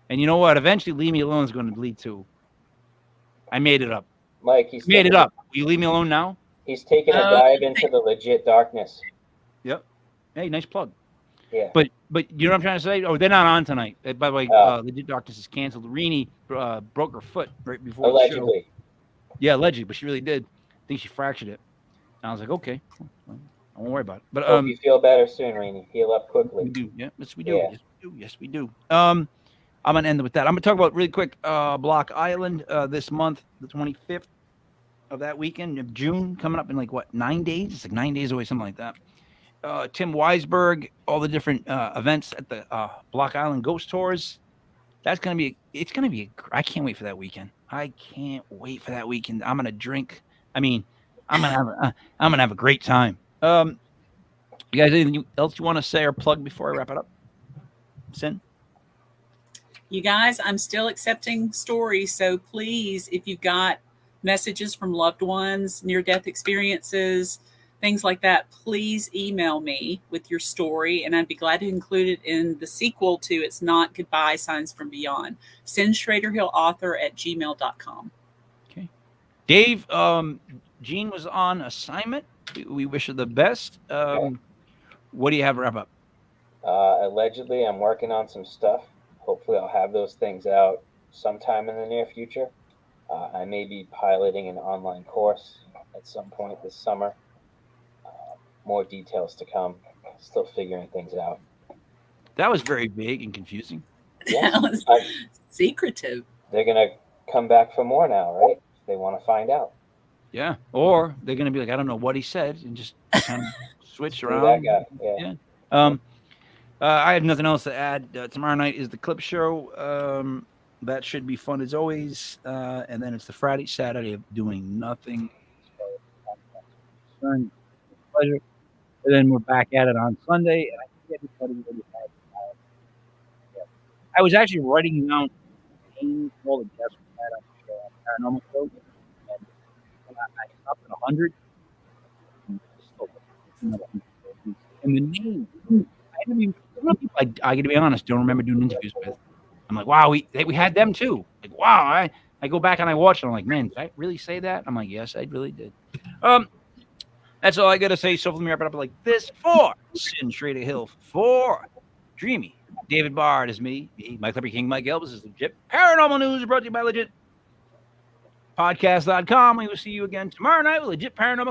And you know what? Eventually, leave me alone is going to lead to. I made it up. Mike, he's Made it up. Will you leave me alone now? He's taking a dive into the legit darkness. Yep. Hey, nice plug. Yeah. But you know what I'm trying to say? Oh, they're not on tonight. By the way, Legit Darkness is canceled. Renee broke her foot right before Allegedly. the show. Yeah, allegedly, but she really did. I think she fractured it. And I was like, okay, I won't worry about it. But hope you feel better soon, Renee. Heal up quickly. We do. Yeah, yes, we do. Yeah. Yes, we do. Yes, we do. I'm gonna end with that. I'm gonna talk about really quick Block Island this month, the 25th of that weekend of June, coming up in like what 9 days? It's like 9 days away, something like that. Tim Weisberg, all the different events at the Block Island Ghost Tours. It's gonna be. I can't wait for that weekend. I can't wait for that weekend. I'm gonna drink. I mean, I'm gonna have a great time. You guys, anything else you want to say or plug before I wrap it up? Sin? You guys, I'm still accepting stories. So please, if you've got messages from loved ones, near-death experiences, things like that, please email me with your story, and I'd be glad to include it in the sequel to It's Not Goodbye, Signs from Beyond. Send SchraderHillAuthor@gmail.com. Okay. Dave, Jean was on assignment. We wish her the best. What do you have to wrap up? Allegedly, I'm working on some stuff. Hopefully, I'll have those things out sometime in the near future. I may be piloting an online course at some point this summer. More details to come. Still figuring things out. That was very vague and confusing. Yes. That was secretive. They're going to come back for more now, right? They want to find out. Yeah. Or they're going to be like, I don't know what he said, and just kind of switch Screw around. that guy. Yeah. I have nothing else to add. Tomorrow night is the clip show. That should be fun as always. And then it's the Friday, Saturday of doing nothing. So, pleasure. And then we're back at it on Sunday. And I think everybody really had. I was actually writing down names of all the guests we had on the show, on Paranormal Show. And when I stopped at 100. And the name, I got to be honest, don't remember doing interviews with. I'm like, wow, we had them too. Like, wow, I go back and I watch it. I'm like, man, did I really say that? I'm like, yes, I really did. That's all I got to say. So let me wrap it up like this. For Sin Schrader Hill, for Dreamy, David Barr is me, Mike Clipper King, Mike Elvis is Legit Paranormal News, brought to you by Legit Podcast.com. We will see you again tomorrow night with Legit Paranormal.